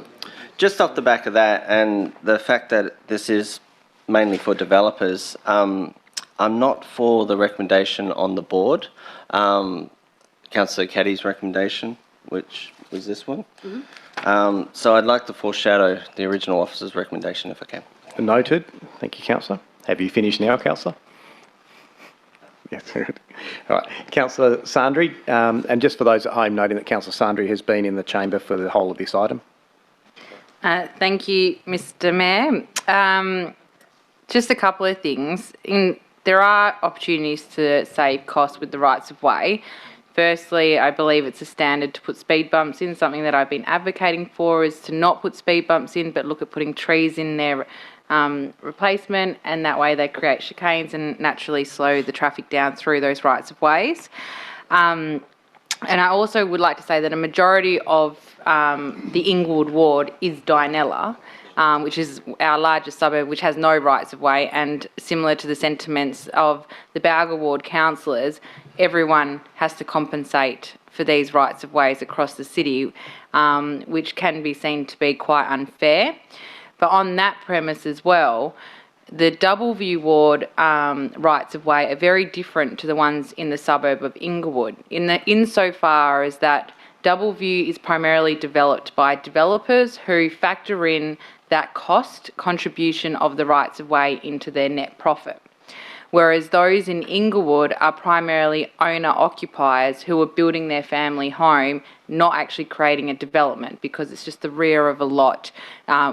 Just off the back of that and the fact that this is mainly for developers, I'm not for the recommendation on the board. Councillor Caddy's recommendation, which was this one. So I'd like to foreshadow the original officer's recommendation if I can. Noted. Thank you, Councillor. Have you finished now, Councillor? Yes. All right. Councillor Sandri, and just for those at home, noting that Councillor Sandri has been in the chamber for the whole of this item. Thank you, Mr Mayor. Just a couple of things. There are opportunities to save costs with the rights of way. Firstly, I believe it's a standard to put speed bumps in. Something that I've been advocating for is to not put speed bumps in, but look at putting trees in their replacement, and that way they create chicanes and naturally slow the traffic down through those rights of ways. And I also would like to say that a majority of the Inglewood ward is Dianella, which is our largest suburb, which has no rights of way, and similar to the sentiments of the Balga ward councillors, everyone has to compensate for these rights of ways across the city, which can be seen to be quite unfair. But on that premise as well, the Doubleview ward rights of way are very different to the ones in the suburb of Inglewood, insofar as that Doubleview is primarily developed by developers who factor in that cost contribution of the rights of way into their net profit. Whereas those in Inglewood are primarily owner-occupiers who are building their family home, not actually creating a development, because it's just the rear of a lot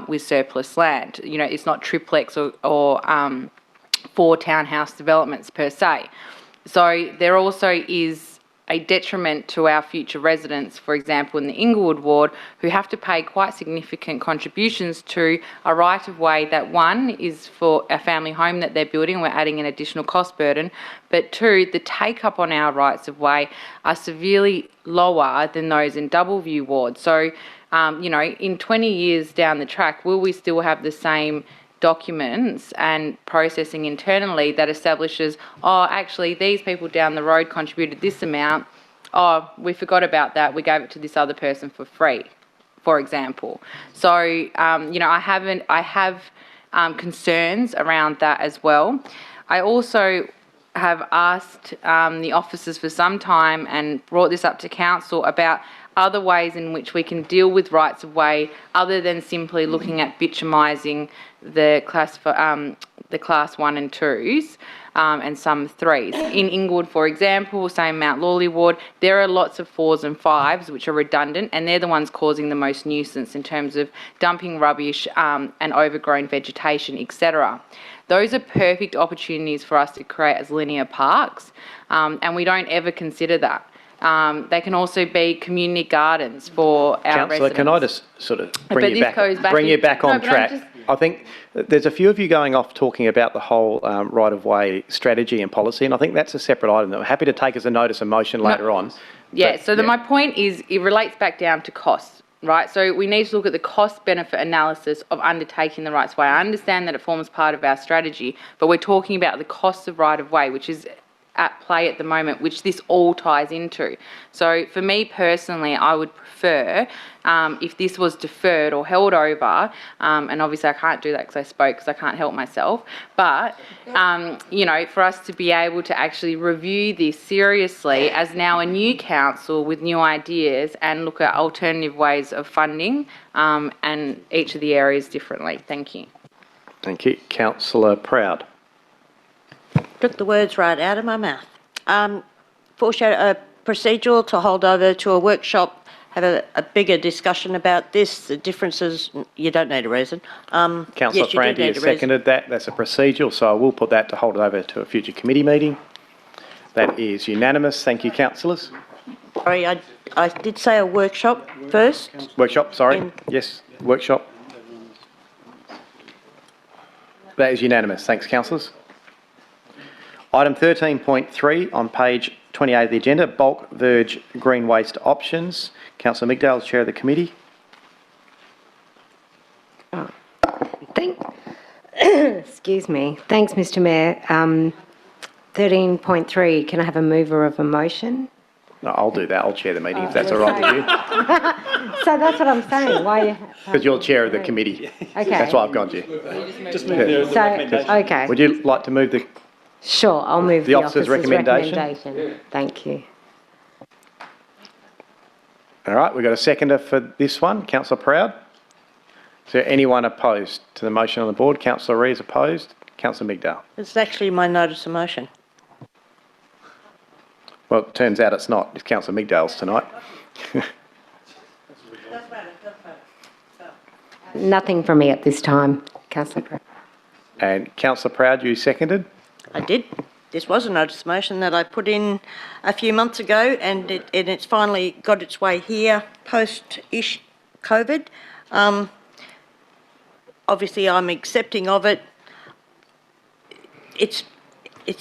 with surplus land. You know, it's not triplex or 4 townhouse developments per se. So there also is a detriment to our future residents, for example, in the Inglewood ward, who have to pay quite significant contributions to a right-of-way that, one, is for a family home that they're building, we're adding an additional cost burden, but two, the take-up on our rights-of-way are severely lower than those in Doubleview ward. So, you know, in 20 years down the track, will we still have the same documents and processing internally that establishes, oh, actually, these people down the road contributed this amount. Oh, we forgot about that. We gave it to this other person for free, for example. So, you know, I have concerns around that as well. I also have asked the officers for some time and brought this up to council about other ways in which we can deal with rights of way other than simply looking at bitumising the class 1 and 2s and some 3s. In Inglewood, for example, say Mount Lawley ward, there are lots of 4s and 5s which are redundant, and they're the ones causing the most nuisance in terms of dumping rubbish and overgrown vegetation, etc. Those are perfect opportunities for us to create as linear parks, and we don't ever consider that. They can also be community gardens for our Councillor, residents. can I just sort of bring you back on track? I think there's a few of you going off talking about the whole right-of-way strategy and policy, and I think that's a separate item that we're happy to take as a notice of motion later on. Yeah, so my point is it relates back down to costs, right? So we need to look at the cost-benefit analysis of undertaking the rights of way. I understand that it forms part of our strategy, but we're talking about the cost of right-of-way, which is at play at the moment, which this all ties into. So for me personally, I would prefer if this was deferred or held over, and obviously I can't do that because I spoke because I can't help myself, but, you know, for us to be able to actually review this seriously as now a new council with new ideas and look at alternative ways of funding and each of the areas differently. Thank you. Thank you. Councillor Proud. Took the words right out of my mouth. Procedural to hold over to a workshop, have a bigger discussion about this, the differences. You don't need a reason. Councillor Franti has seconded that. That's a procedural, so I will put that to hold over to a future committee meeting. That is unanimous. Thank you, councillors. Sorry, I did say a workshop first. Workshop, sorry. Yes, workshop. That is unanimous. Thanks, councillors. Item 13.3 on page 28 of the agenda, bulk verge green waste options. Councillor McDowell, Chair of the committee. Excuse me. Thanks, Mr Mayor. 13.3, can I have a mover of a motion? No, I'll do that. I'll chair the meeting if that's all right with you. So that's what I'm saying. Why? Because you're chair of the committee. Okay. That's why I've gone to you. Okay. Would you like to move the... Sure, I'll move the officer's recommendation? Thank you. All right, we've got a seconder for this one. Councillor Proud. Is there anyone opposed to the motion on the board? Councillor Ree is opposed. Councillor McDowell. It's actually my notice of motion. Well, it turns out it's not. It's Councillor McDowell's tonight. Nothing from me at this time, Councillor Proud. And Councillor Proud, you seconded? I did. This was a notice of motion that I put in a few months ago, and it's finally got its way here post-ish COVID. Obviously, I'm accepting of it. It's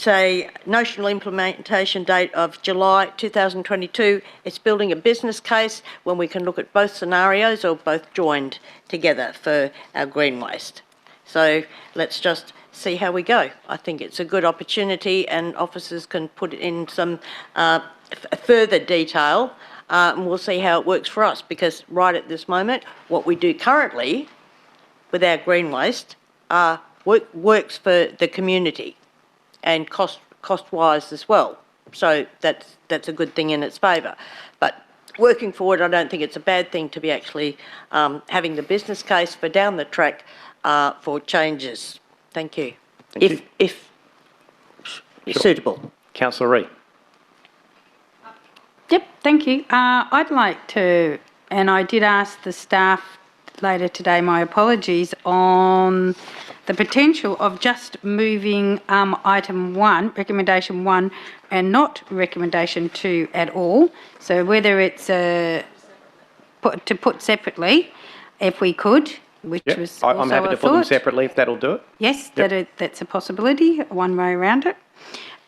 a notional implementation date of July 2022. It's building a business case when we can look at both scenarios or both joined together for our green waste. So let's just see how we go. I think it's a good opportunity and officers can put it in some further detail and we'll see how it works for us, because right at this moment, what we do currently with our green waste works for the community and cost-wise as well. So that's a good thing in its favour. But working forward, I don't think it's a bad thing to be actually having the business case for down the track for changes. Thank you. If suitable. Councillor Ree. Yep, thank you. I'd like to, and I did ask the staff later today, my apologies, on the potential of just moving item 1, recommendation 1, and not recommendation 2 at all. So whether it's to put separately, if we could, which was also I'm happy to put them separately if that'll do it. Yes, that's a possibility, one way around it.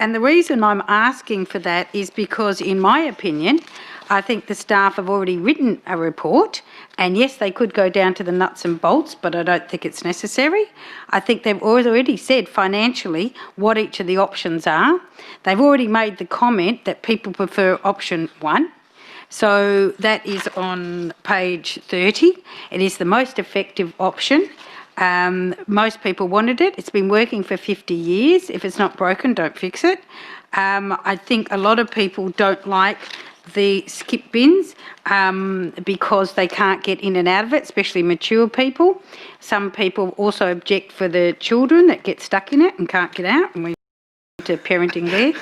And the reason I'm asking for that is because, in my opinion, I think the staff have already written a report, and yes, they could go down to the nuts and bolts, but I don't think it's necessary. I think they've already said financially what each of the options are. They've already made the comment that people prefer option 1. So that is on page 30. It is the most effective option. Most people wanted it. It's been working for 50 years. If it's not broken, don't fix it. I think a lot of people don't like the skip bins because they can't get in and out of it, especially mature people. Some people also object for the children that get stuck in it and can't get out, and we to parenting there.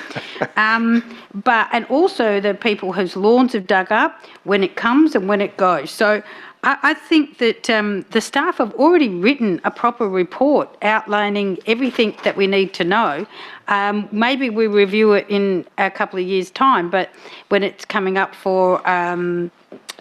And also the people whose lawns have dug up, when it comes and when it goes. So I think that the staff have already written a proper report outlining everything that we need to know. Maybe we review it in a couple of years' time, but when it's coming up for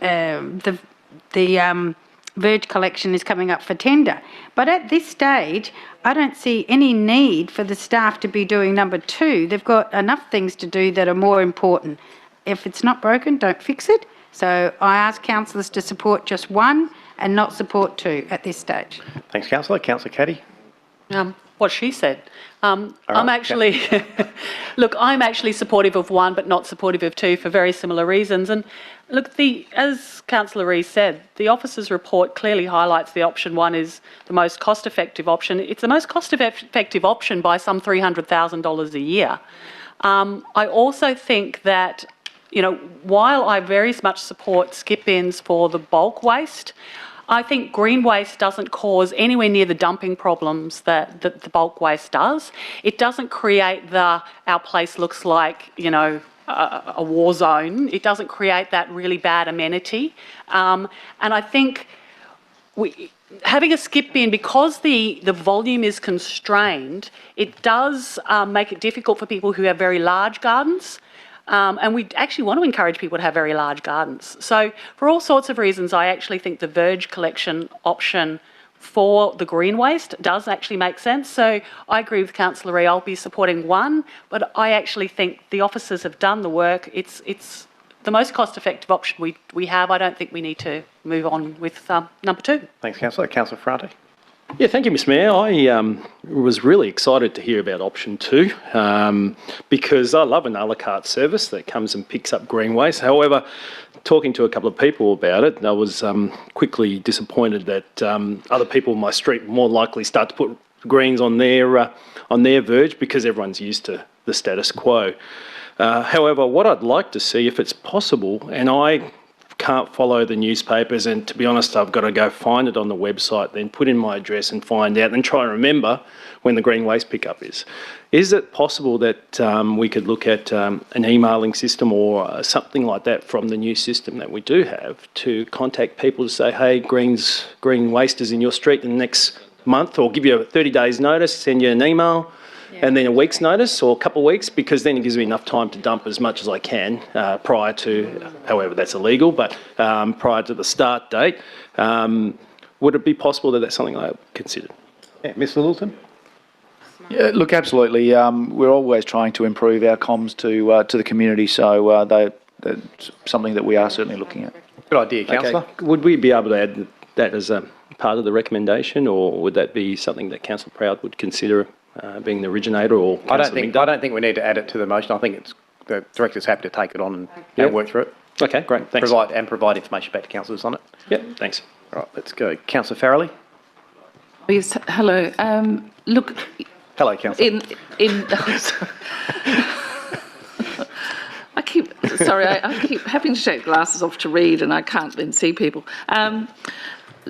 the verge collection is coming up for tender. But at this stage, I don't see any need for the staff to be doing number 2. They've got enough things to do that are more important. If it's not broken, don't fix it. So I ask councillors to support just 1 and not support 2 at this stage. Thanks, Councillor. Councillor Caddy. What she said. I'm actually, look, I'm actually supportive of one, but not supportive of two for very similar reasons. And look, as Councillor Rees said, the officer's report clearly highlights the option one is the most cost-effective option. It's the most cost-effective option by some $300,000 a year. I also think that, while I very much support skip bins for the bulk waste, I think green waste doesn't cause anywhere near the dumping problems that the bulk waste does. It doesn't create our place looks like, a war zone. It doesn't create that really bad amenity. And I think having a skip bin, because the volume is constrained, it does make it difficult for people who have very large gardens. And we actually want to encourage people to have very large gardens. So for all sorts of reasons, I actually think the verge collection option for the green waste does actually make sense. So I agree with Councillor Ree. I'll be supporting one, but I actually think the officers have done the work. It's the most cost-effective option we have. I don't think we need to move on with number two. Thanks, Councillor. Councillor Ferrante. Yeah, thank you, Mr Mayor. I was really excited to hear about option two because I love an a la carte service that comes and picks up green waste. However, talking to a couple of people about it, I was quickly disappointed that other people in my street more likely start to put greens on their verge because everyone's used to the status quo. However, what I'd like to see, if it's possible, and I can't follow the newspapers, and to be honest, I've got to go find it on the website, then put in my address and find out, and try and remember when the green waste pickup is. Is it possible that we could look at an emailing system or something like that from the new system that we do have to contact people to say, hey, green waste is in your street in the next month, or give you a 30 days notice, send you an email, and then a week's notice or a couple of weeks, because then it gives me enough time to dump as much as I can prior to, however that's illegal, but prior to the start date. Would it be possible that that's something I considered? Yeah, Ms Littleton. Yeah, look, absolutely. We're always trying to improve our comms to the community, so that's something that we are certainly looking at. Good idea, Councillor. Okay. Would we be able to add that as a part of the recommendation, or would that be something that Councillor Proud would consider being the originator, or I don't think we need to add it to the motion. I think the director's happy to take it on and work through it. Okay, great. Thanks. Provide information back to councillors on it. Yep, thanks. All right, let's go. Councillor Farrelly. Yes, hello. Look. Hello, Councillor. I keep having to take glasses off to read, and I can't then see people.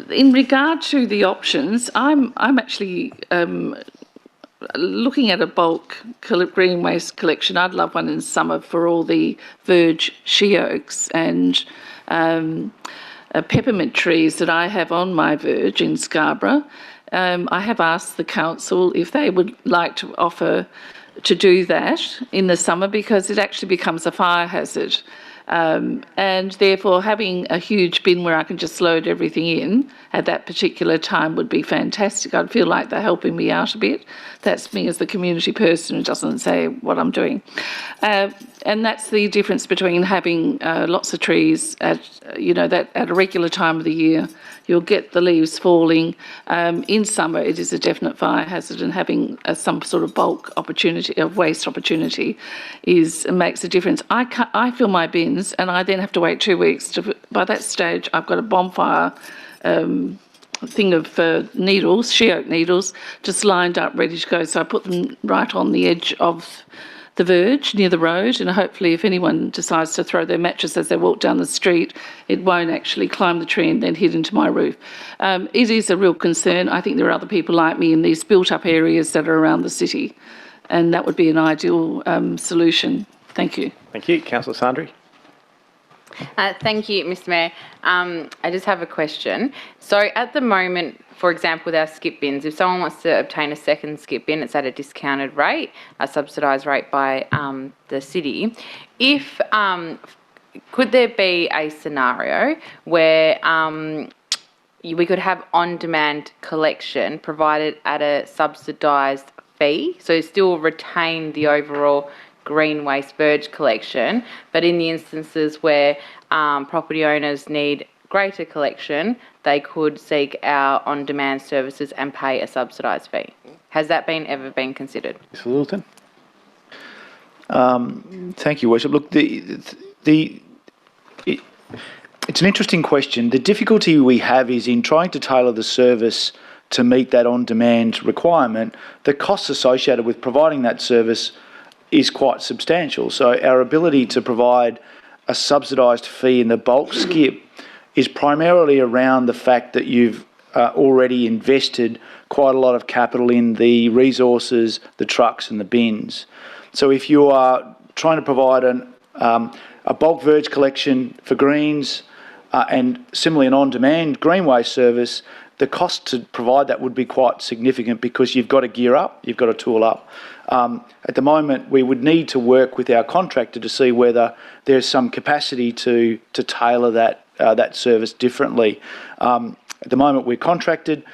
In regard to the options, I'm actually looking at a bulk green waste collection. I'd love one in summer for all the verge she oaks and peppermint trees that I have on my verge in Scarborough. I have asked the council if they would like to offer to do that in the summer, because it actually becomes a fire hazard. And therefore having a huge bin where I can just load everything in at that particular time would be fantastic. I'd feel like they're helping me out a bit. That's me as the community person who doesn't say what I'm doing. And that's the difference between having lots of trees at a regular time of the year. You'll get the leaves falling. In summer, it is a definite fire hazard, and having some sort of bulk opportunity, of waste opportunity, makes a difference. I fill my bins, and I then have to wait 2 weeks. By that stage, I've got a bonfire thing of needles, she oak needles, just lined up, ready to go. So I put them right on the edge of the verge near the road, and hopefully if anyone decides to throw their mattress as they walk down the street, it won't actually climb the tree and then hit into my roof. It is a real concern. I think there are other people like me in these built-up areas that are around the city, and that would be an ideal solution. Thank you. Thank you. Councillor Sandri. Thank you, Mr Mayor. I just have a question. So at the moment, for example, with our skip bins, if someone wants to obtain a second skip bin, it's at a discounted rate, a subsidised rate by the city. Could there be a scenario where we could have on-demand collection provided at a subsidised fee, so still retain the overall green waste verge collection, but in the instances where property owners need greater collection, they could seek our on-demand services and pay a subsidised fee. Has that ever been considered? Mr Littleton? Thank you, Worship. Look, it's an interesting question. The difficulty we have is in trying to tailor the service to meet that on-demand requirement. The costs associated with providing that service is quite substantial. So our ability to provide a subsidised fee in the bulk skip is primarily around the fact that you've already invested quite a lot of capital in the resources, the trucks and the bins. So if you are trying to provide a bulk verge collection for greens and similarly an on-demand green waste service, the cost to provide that would be quite significant because you've got to gear up, you've got to tool up. At the moment, we would need to work with our contractor to see whether there's some capacity to tailor that service differently. At the moment, we're contracted.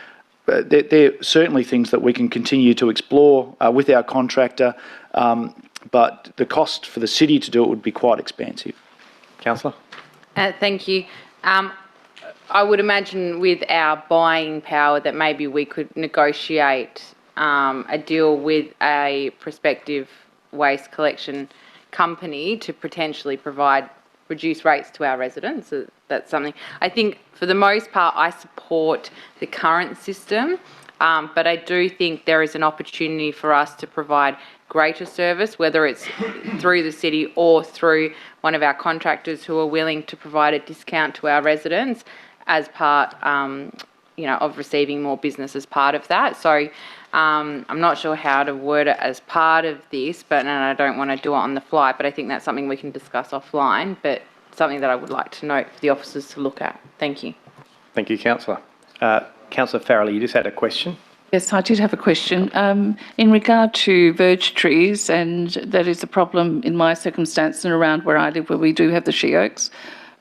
There are certainly things that we can continue to explore with our contractor, but the cost for the city to do it would be quite expensive. Councillor? Thank you. I would imagine with our buying power that maybe we could negotiate a deal with a prospective waste collection company to potentially provide reduced rates to our residents. So that's something. I think for the most part I support the current system, but I do think there is an opportunity for us to provide greater service, whether it's through the city or through one of our contractors who are willing to provide a discount to our residents as part, of receiving more business as part of that. So I'm not sure how to word it as part of this, and I don't want to do it on the fly, but I think that's something we can discuss offline, but something that I would like to note for the officers to look at. Thank you. Thank you, Councillor. Councillor Farrell, you just had a question. Yes, I did have a question. In regard to verge trees, and that is a problem in my circumstance and around where I live, where we do have the she oaks.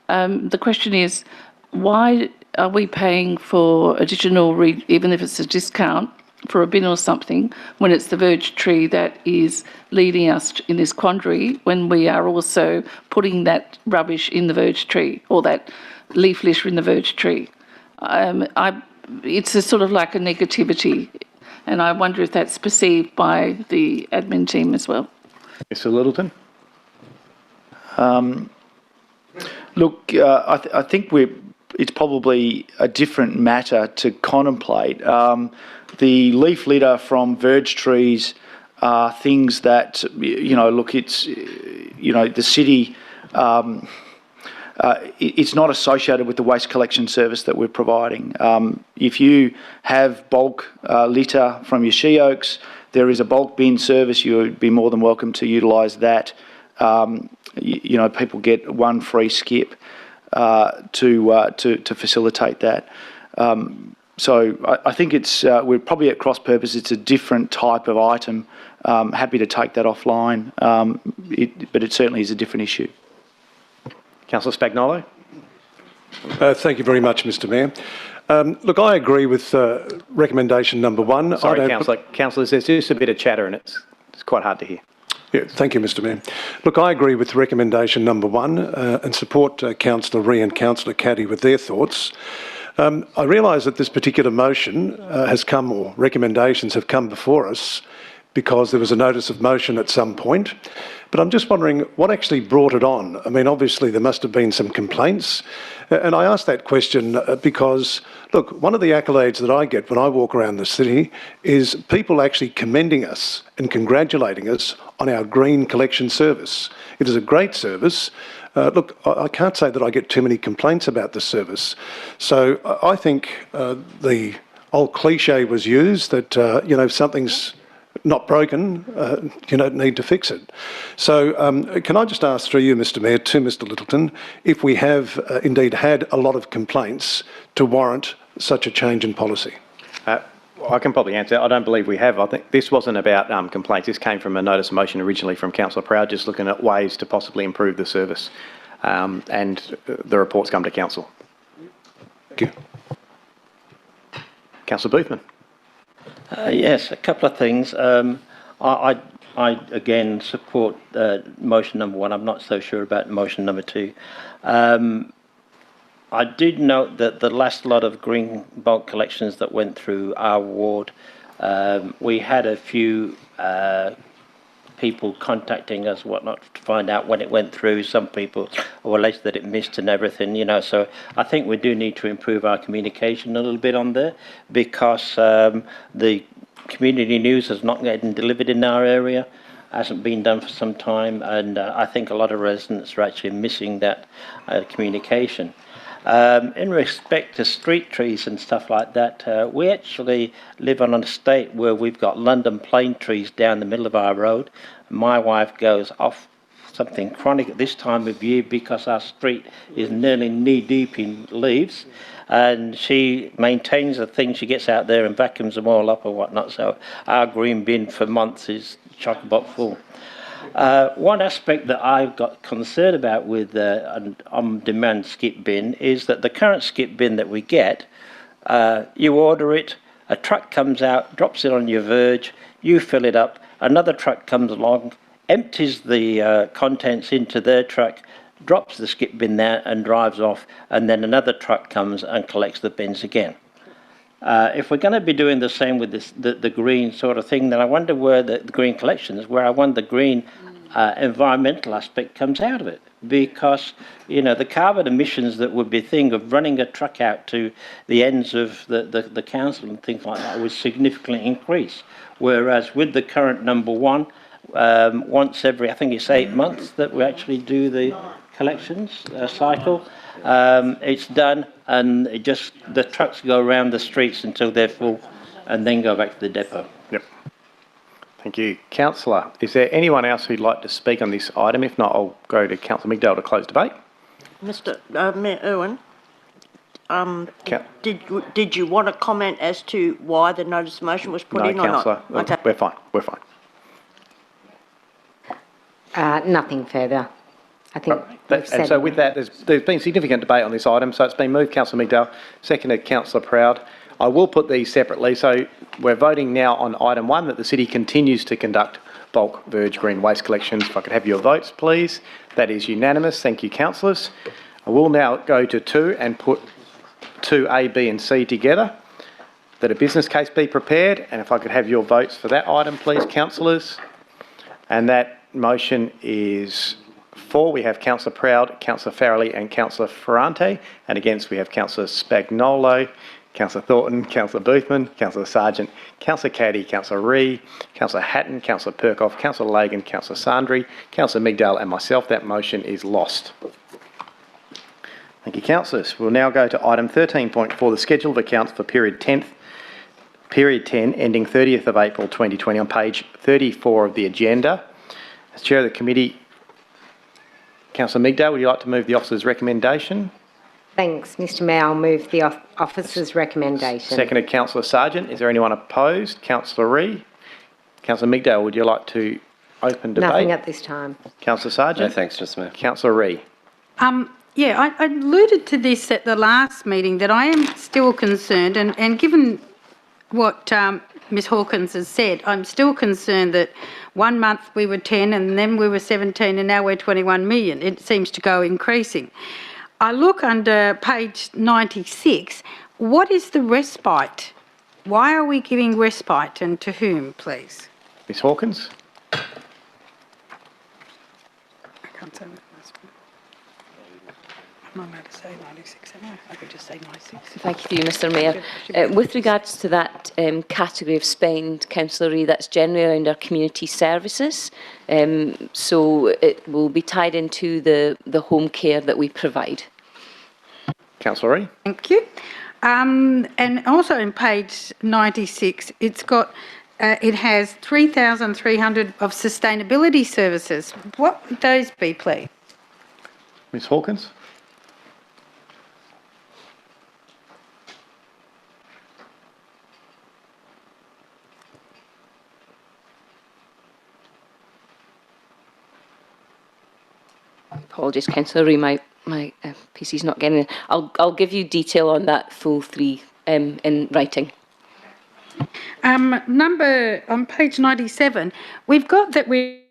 The question is, why are we paying for additional, even if it's a discount, for a bin or something, when it's the verge tree that is leading us in this quandary, when we are also putting that rubbish in the verge tree, or that leaf litter in the verge tree? It's a sort of like a negativity, and I wonder if that's perceived by the admin team as well. Mr Littleton? Look, I think it's probably a different matter to contemplate. The leaf litter from verge trees are things that, it's, the city, it's not associated with the waste collection service that we're providing. If you have bulk litter from your she oaks, there is a bulk bin service. You would be more than welcome to utilise that. People get one free skip to facilitate that. So I think we're probably at cross purpose. It's a different type of item. Happy to take that offline, but it certainly is a different issue. Councillor Spagnolo? Thank you very much, Mr Mayor. Look, I agree with recommendation number one. Sorry, Councillors, there's just a bit of chatter and it's quite hard to hear. Yeah, thank you, Mr Mayor. Look, I agree with recommendation number one and support Councillor Ree and Councillor Caddy with their thoughts. I realise that this particular motion or recommendations have come before us because there was a notice of motion at some point. But I'm just wondering what actually brought it on. I mean, obviously there must have been some complaints. And I ask that question because, look, one of the accolades that I get when I walk around the city is people actually commending us and congratulating us on our green collection service. It is a great service. Look, I can't say that I get too many complaints about the service. So I think the old cliche was used that, if something's not broken, you don't need to fix it. So can I just ask through you, Mr Mayor, to Mr Littleton, if we have indeed had a lot of complaints to warrant such a change in policy? I can probably answer. I don't believe we have. I think this wasn't about complaints. This came from a notice of motion originally from Councillor Proud, just looking at ways to possibly improve the service. And the reports come to Council. Thank you. Councillor Boothman. Yes, a couple of things. I again support motion number one. I'm not so sure about motion number two. I did note that the last lot of green bulk collections that went through our ward, we had a few people contacting us, whatnot, to find out when it went through. Some people were alleged that it missed and everything, you know. So I think we do need to improve our communication a little bit on there, because the community news has not getting delivered in our area, hasn't been done for some time, and I think a lot of residents are actually missing that communication. In respect to street trees and stuff like that, we actually live on an estate where we've got London plane trees down the middle of our road. My wife goes off something chronic at this time of year because our street is nearly knee-deep in leaves, and she maintains the things. She gets out there and vacuums them all up or whatnot, so our green bin for months is chock-a-block full. One aspect that I've got concerned about with an on-demand skip bin is that the current skip bin that we get, you order it, a truck comes out, drops it on your verge, you fill it up, another truck comes along, empties the contents into their truck, drops the skip bin there and drives off, and then another truck comes and collects the bins again. If we're going to be doing the same with this, the green sort of thing, then I wonder where the green collection is, where I wonder the green environmental aspect comes out of it. Because, you know, the carbon emissions that would be a thing of running a truck out to the ends of the council and things like that would significantly increase. Whereas with the current number one, once every, I think it's 8 months that we actually do the collections cycle. It's done, and the trucks go around the streets until they're full, and then go back to the depot. Yep. Thank you. Councillor, is there anyone else who'd like to speak on this item? If not, I'll go to Councillor Migdale to close debate. Mr. Mayor Irwin, did you want to comment as to why the notice of motion was put in or not? No, Councillor, Okay. we're fine. We're fine. Nothing further. I think And so with that, there's been significant debate on this item, so it's been moved, Councillor Migdale, seconded Councillor Proud. I will put these separately, so we're voting now on item 1, that the city continues to conduct bulk verge green waste collections. If I could have your votes, please. That is unanimous. Thank you, councillors. I will now go to 2 and put 2A, B and C together, that a business case be prepared, and if I could have your votes for that item, please, councillors. And that motion is for, we have Councillor Proud, Councillor Farrelly and Councillor Ferrante, and against we have Councillor Spagnolo, Councillor Thornton, Councillor Boothman, Councillor Sargent, Councillor Caddy, Councillor Ree, Councillor Hatton, Councillor Perkoff, Councillor Lagan, Councillor Sandry, Councillor Migdale and myself. That motion is lost. Thank you, councillors. We'll now go to item 13.4, the schedule of accounts for period 10, ending 30th of April 2020 on page 34 of the agenda. As Chair of the committee, Councillor Migdale, would you like to move the officer's recommendation? Thanks, Mr Mayor. I'll move the officer's recommendation. Seconded, Councillor Sargent. Is there anyone opposed? Councillor Ree. Councillor Migdale, would you like to open debate? Nothing at this time. Councillor Sargent. No, thanks, Mr Mayor. Councillor Ree. Yeah, I alluded to this at the last meeting, that I am still concerned, and given what Ms Hawkins has said, I'm still concerned that 1 month we were 10 and then we were 17 and now we're 21 million. It seems to go increasing. I look under page 96. What is the respite? Why are we giving respite, and to whom, please? Ms Hawkins. I can't say that. I'm not allowed to say 96, am I? I could just say 96. Thank you, Mr Mayor. With regards to that category of spend, Councillor Ree, that's generally around our community services. So it will be tied into the home care that we provide. Councillor Ree. Thank you. And also in page 96, it's got, it has 3,300 of sustainability services. What would those be, please? Ms Hawkins. Apologies, Councillor Ree, my PC's not getting it. I'll give you detail on that full 3 in writing. On page 97, we've got that we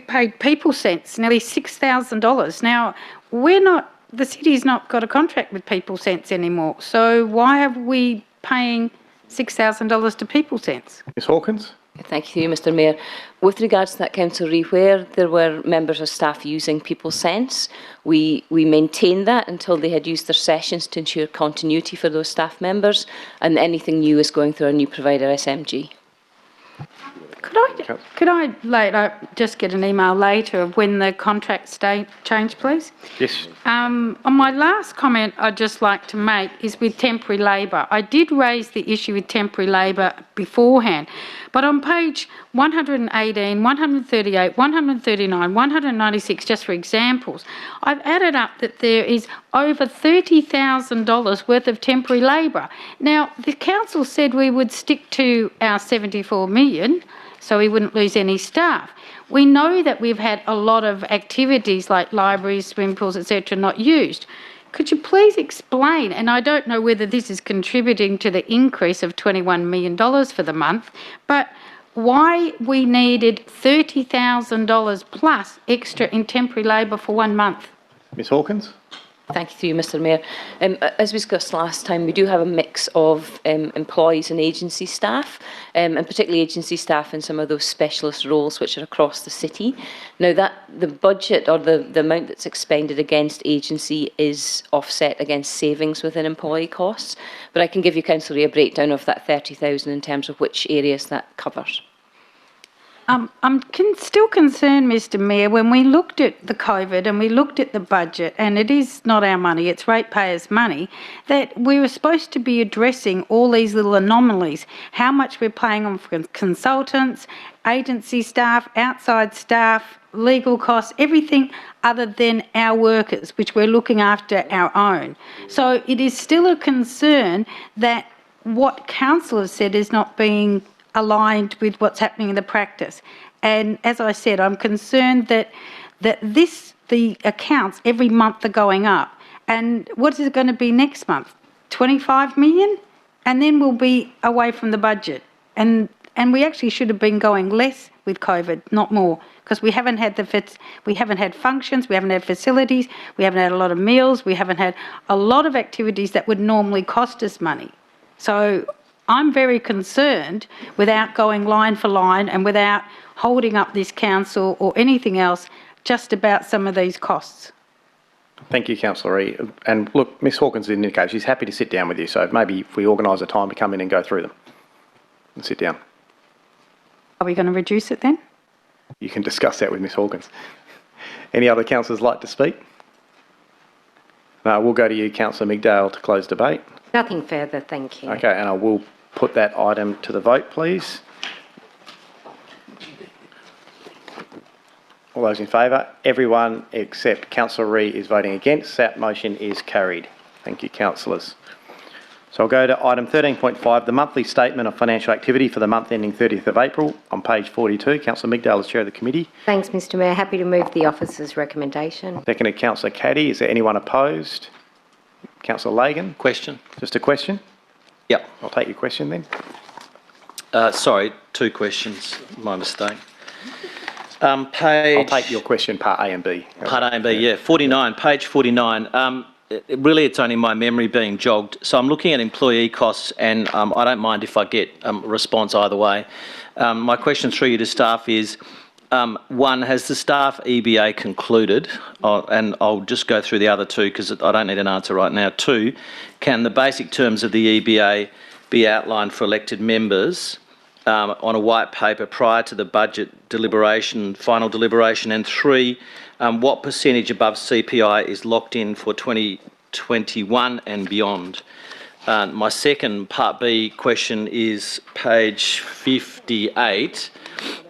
paid People Sense nearly $6,000. Now, we're not the city's not got a contract with People Sense anymore. So why are we paying $6,000 to People Sense? Ms Hawkins? Thank you, Mr Mayor. With regards to that, Councillor Ree, where there were members of staff using People Sense, we maintained that until they had used their sessions to ensure continuity for those staff members, and anything new is going through our new provider, SMG. Could I later just get an email later of when the contracts change, please? Yes. On my last comment I'd just like to make is with temporary labour. I did raise the issue with temporary labour beforehand, but on page 118, 138, 139, 196, just for examples, I've added up that there is over $30,000 worth of temporary labour. Now, the council said we would stick to our 74 million, so we wouldn't lose any staff. We know that we've had a lot of activities like libraries, swimming pools, etc. not used. Could you please explain, and I don't know whether this is contributing to the increase of $21 million for the month, but why we needed $30,000 plus extra in temporary labour for 1 month? Ms Hawkins? Thank you, Mr Mayor. As we discussed last time, we do have a mix of employees and agency staff, and particularly agency staff in some of those specialist roles which are across the city. Now, the budget or the amount that's expended against agency is offset against savings within employee costs, but I can give you, Councillor, a breakdown of that 30,000 in terms of which areas that covers. I'm still concerned, Mr Mayor, when we looked at the COVID and we looked at the budget, and it is not our money, it's ratepayers' money, that we were supposed to be addressing all these little anomalies, how much we're paying on for consultants, agency staff, outside staff, legal costs, everything other than our workers, which we're looking after our own. So it is still a concern that what councillors said is not being aligned with what's happening in the practice. And as I said, I'm concerned that the accounts every month are going up. And what is it going to be next month? 25 million? And then we'll be away from the budget. And we actually should have been going less with COVID, not more, because we haven't had functions, we haven't had facilities, we haven't had a lot of meals, we haven't had a lot of activities that would normally cost us money. So I'm very concerned, without going line for line and without holding up this council or anything else, just about some of these costs. Thank you, Councillor Ree. And look, Ms Hawkins did indicate she's happy to sit down with you, so maybe if we organise a time to come in and go through them and sit down. Are we going to reduce it then? You can discuss that with Ms Hawkins. Any other councillors like to speak? No, we'll go to you, Councillor Mcdale, to close debate. Nothing further, thank you. Okay, and I will put that item to the vote, please. All those in favour? Everyone except Councillor Ree is voting against. That motion is carried. Thank you, councillors. So I'll go to item 13.5, the monthly statement of financial activity for the month ending 30th of April on page 42. Councillor Mcdale is chair of the committee. Thanks, Mr Mayor. Happy to move the officer's recommendation. Seconded, Councillor Caddy. Is there anyone opposed? Councillor Lagan? Question. Just a question? Yep. I'll take your question then. Sorry, 2 questions. My mistake. I'll take your question, part A and B. Part A and B, yeah. 49, page 49. Really, it's only my memory being jogged. So I'm looking at employee costs, and I don't mind if I get a response either way. My question through you to staff is, 1, has the staff EBA concluded? And I'll just go through the other 2 because I don't need an answer right now. 2, can the basic terms of the EBA be outlined for elected members on a white paper prior to the budget deliberation, final deliberation? And 3, what percentage above CPI is locked in for 2021 and beyond? My second part B question is page 58.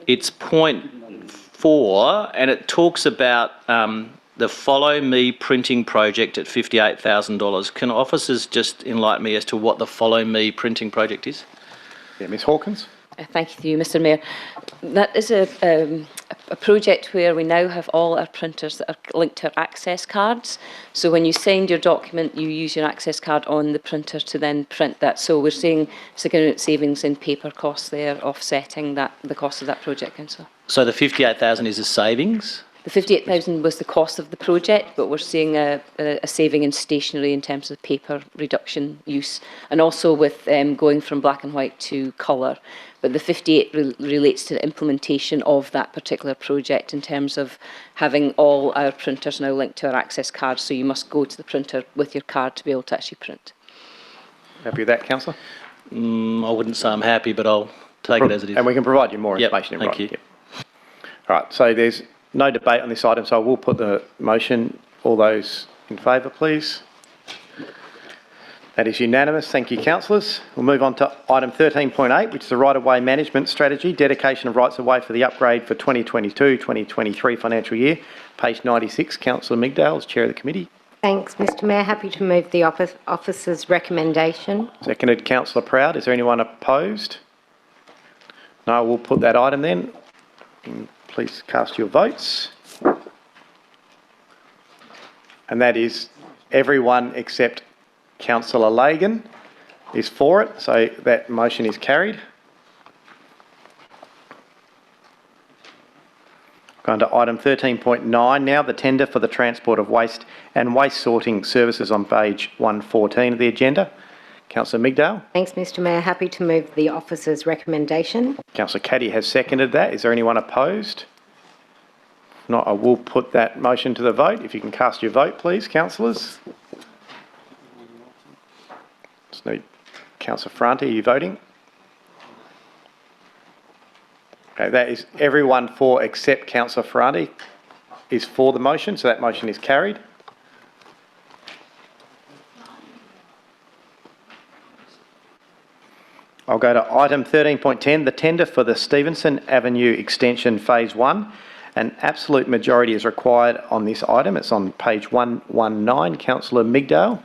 It's point 4, and it talks about the Follow Me printing project at $58,000. Can officers just enlighten me as to what the Follow Me printing project is? Yeah, Ms Hawkins? Thank you, Mr Mayor. That is a project where we now have all our printers that are linked to our access cards. So when you send your document, you use your access card on the printer to then print that. So we're seeing significant savings in paper costs there, offsetting the cost of that project, Councillor. So the 58,000 is a savings? The 58,000 was the cost of the project, but we're seeing a saving in stationery in terms of paper reduction use, and also with going from black and white to colour. But the 58 relates to the implementation of that particular project in terms of having all our printers now linked to our access cards, so you must go to the printer with your card to be able to actually print. Happy with that, councillor? I wouldn't say I'm happy, but I'll take it as it is. And we can provide you more information in thank writing. you. Yep. All right, so there's no debate on this item, so I will put the motion. All those in favour, please. That is unanimous. Thank you, councillors. We'll move on to item 13.8, which is the right-of-way management strategy, dedication of rights-of-way for the upgrade for 2022-2023 financial year. Page 96, Councillor Migdale, as Chair of the Committee. Thanks, Mr Mayor. Happy to move the officer's recommendation. Seconded, Councillor Proud. Is there anyone opposed? No, we'll put that item then. Please cast your votes. And that is everyone except Councillor Lagan is for it, so that motion is carried. Going to item 13.9 now, the tender for the transport of waste and waste sorting services on page 114 of the agenda. Councillor Migdale. Thanks, Mr Mayor. Happy to move the officer's recommendation. Councillor Caddy has seconded that. Is there anyone opposed? If not, I will put that motion to the vote. If you can cast your vote, please, councillors. Just need Councillor Franti, are you voting? Okay, that is everyone for except Councillor Ferrandi is for the motion, so that motion is carried. I'll go to item 13.10, the tender for the Stevenson Avenue Extension Phase 1. An absolute majority is required on this item. It's on page 119. Councillor Migdale.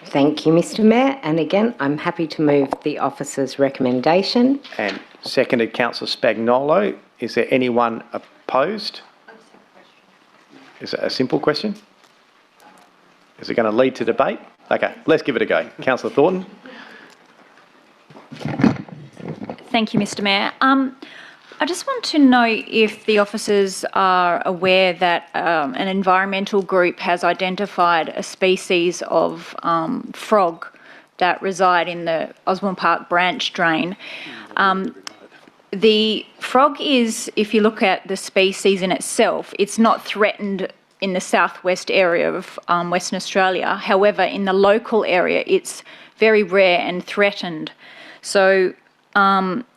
Thank you, Mr Mayor. And again, I'm happy to move the officer's recommendation. And seconded, Councillor Spagnolo. Is there anyone opposed? Is it a simple question? Is it going to lead to debate? Okay, let's give it a go. Councillor Thornton. Thank you, Mr Mayor. I just want to know if the officers are aware that an environmental group has identified a species of frog that reside in the Osborne Park branch drain. The frog is, if you look at the species in itself, it's not threatened in the southwest area of Western Australia. However, in the local area, it's very rare and threatened. So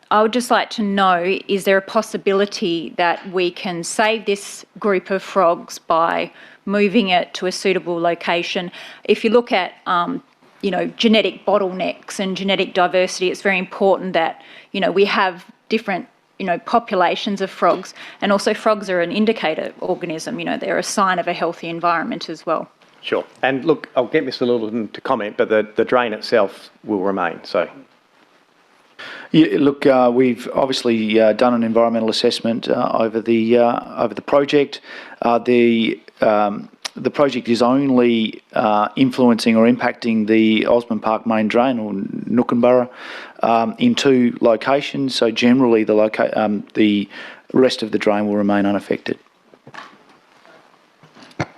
I would just like to know, is there a possibility that we can save this group of frogs by moving it to a suitable location? If you look at, genetic bottlenecks and genetic diversity, it's very important that, we have different, populations of frogs. And also frogs are an indicator organism, they're a sign of a healthy environment as well. Sure. And look, I'll get Mr Littleton to comment, but the drain itself will remain, so... Yeah, look, we've obviously done an environmental assessment over the project. The project is only influencing or impacting the Osborne Park main drain, or Nookanburra, in 2 locations. So generally, the rest of the drain will remain unaffected.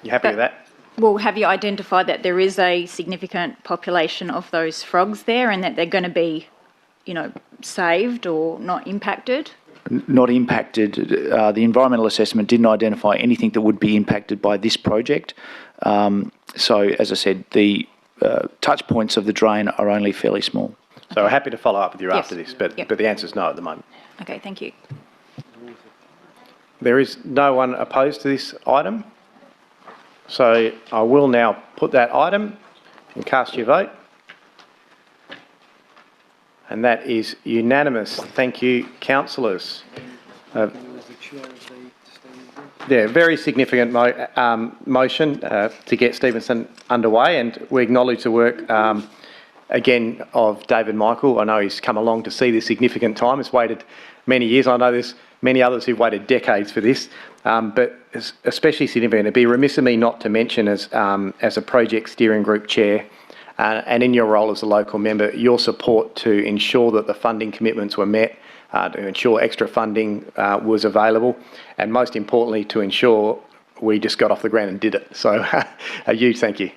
You happy with that? Well, have you identified that there is a significant population of those frogs there and that they're going to be saved or not impacted? Not impacted. The environmental assessment didn't identify anything that would be impacted by this project. So, as I said, the touch points of the drain are only fairly small. So we're happy to follow up with you Yes. after this, but Yep. the answer is no at the moment. Okay, thank you. There is no one opposed to this item. So I will now put that item and cast your vote. And that is unanimous. Thank you, councillors. Very significant motion to get Stevenson underway, and we acknowledge the work again of David Michael. I know he's come along to see this significant time. He's waited many years. I know there's many others who've waited decades for this, but it's especially significant. It'd be remiss of me not to mention as a project steering group chair and in your role as a local member, your support to ensure that the funding commitments were met, to ensure extra funding was available, and most importantly, to ensure we just got off the ground and did it. So a huge thank you.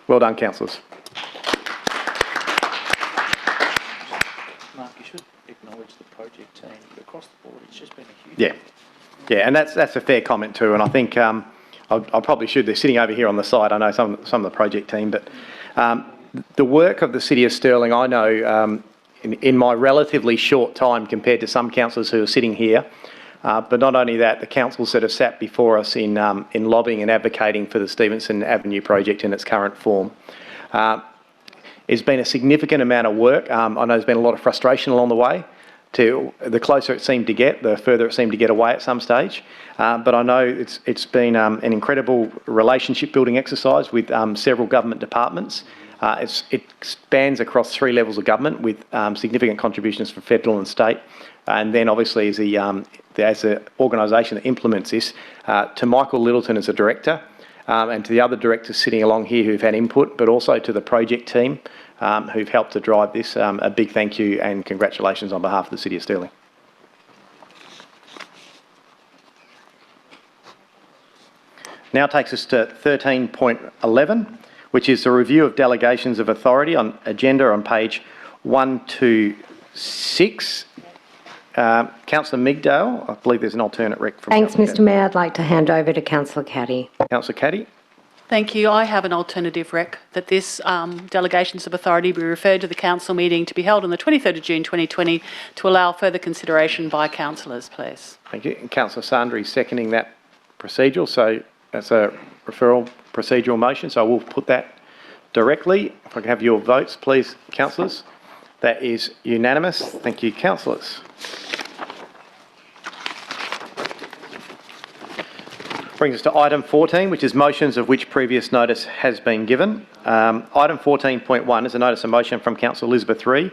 Well done, councillors. Mark, you should acknowledge the project team across the board. It's just been a huge... Yeah, and that's a fair comment too, and I think I probably should. They're sitting over here on the side. I know some of the project team, but the work of the City of Stirling, I know in my relatively short time compared to some councillors who are sitting here, but not only that, the councils that have sat before us in lobbying and advocating for the Stevenson Avenue project in its current form. It's been a significant amount of work. I know there's been a lot of frustration along the way. The closer it seemed to get, the further it seemed to get away at some stage. But I know it's been an incredible relationship building exercise with several government departments. It spans across 3 levels of government with significant contributions from federal and state. And then obviously as the organisation that implements this, to Michael Littleton as a director, and to the other directors sitting along here who've had input, but also to the project team who've helped to drive this, a big thank you and congratulations on behalf of the City of Stirling. Now takes us to 13.11, which is the review of delegations of authority on agenda on page 126. Councillor Migdale, I believe there's an alternate rec from... Thanks, Mr Mayor. I'd like to hand over to Councillor Caddy. Councillor Caddy. Thank you. I have an alternative rec that this delegations of authority be referred to the council meeting to be held on the 23rd of June 2020 to allow further consideration by councillors, please. Thank you. And Councillor Sandry seconding that procedural. So that's a referral procedural motion. So I will put that directly. If I can have your votes, please, councillors. That is unanimous. Thank you, councillors. Brings us to item 14, which is motions of which previous notice has been given. Item 14.1 is a notice of motion from Councillor Elizabeth Ree,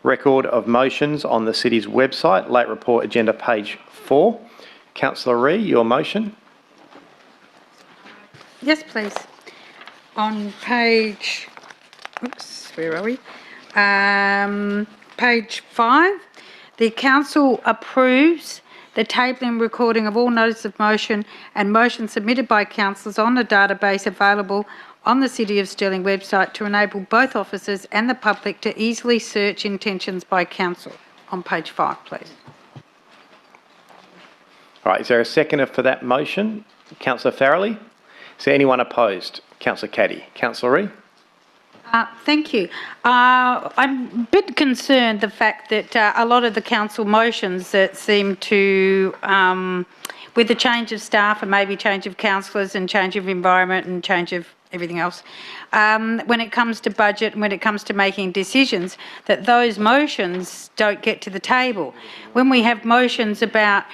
record of motions on the City's website, late report agenda page 4. Councillor Ree, your motion. Yes, please. On page, oops, where are we? Page 5, the council approves the tabling recording of all notice of motion and motions submitted by councillors on the database available on the City of Stirling website to enable both officers and the public to easily search intentions by council. On page 5, please. All right, is there a seconder for that motion? Councillor Farrelly? Is there anyone opposed? Councillor Caddy. Councillor Ree? Thank you. I'm a bit concerned the fact that a lot of the council motions that seem to, with the change of staff and maybe change of councillors and change of environment and change of everything else, when it comes to budget and when it comes to making decisions, that those motions don't get to the table. When we have motions about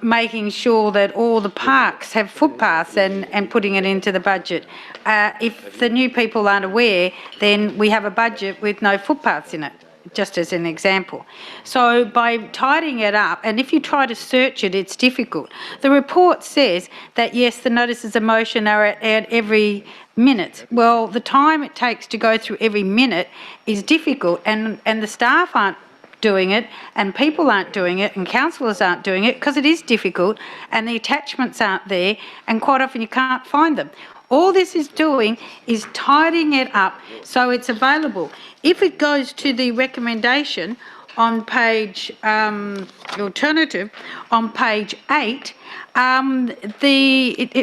making sure that all the parks have footpaths and putting it into the budget. If the new people aren't aware, then we have a budget with no footpaths in it, just as an example. So by tidying it up, and if you try to search it, it's difficult. The report says that, yes, the notices of motion are at every minute. Well, the time it takes to go through every minute is difficult, and the staff aren't doing it, and people aren't doing it, and councillors aren't doing it because it is difficult and the attachments aren't there, and quite often you can't find them. All this is doing is tidying it up so it's available. If it goes to the recommendation on page, the alternative, on page 8,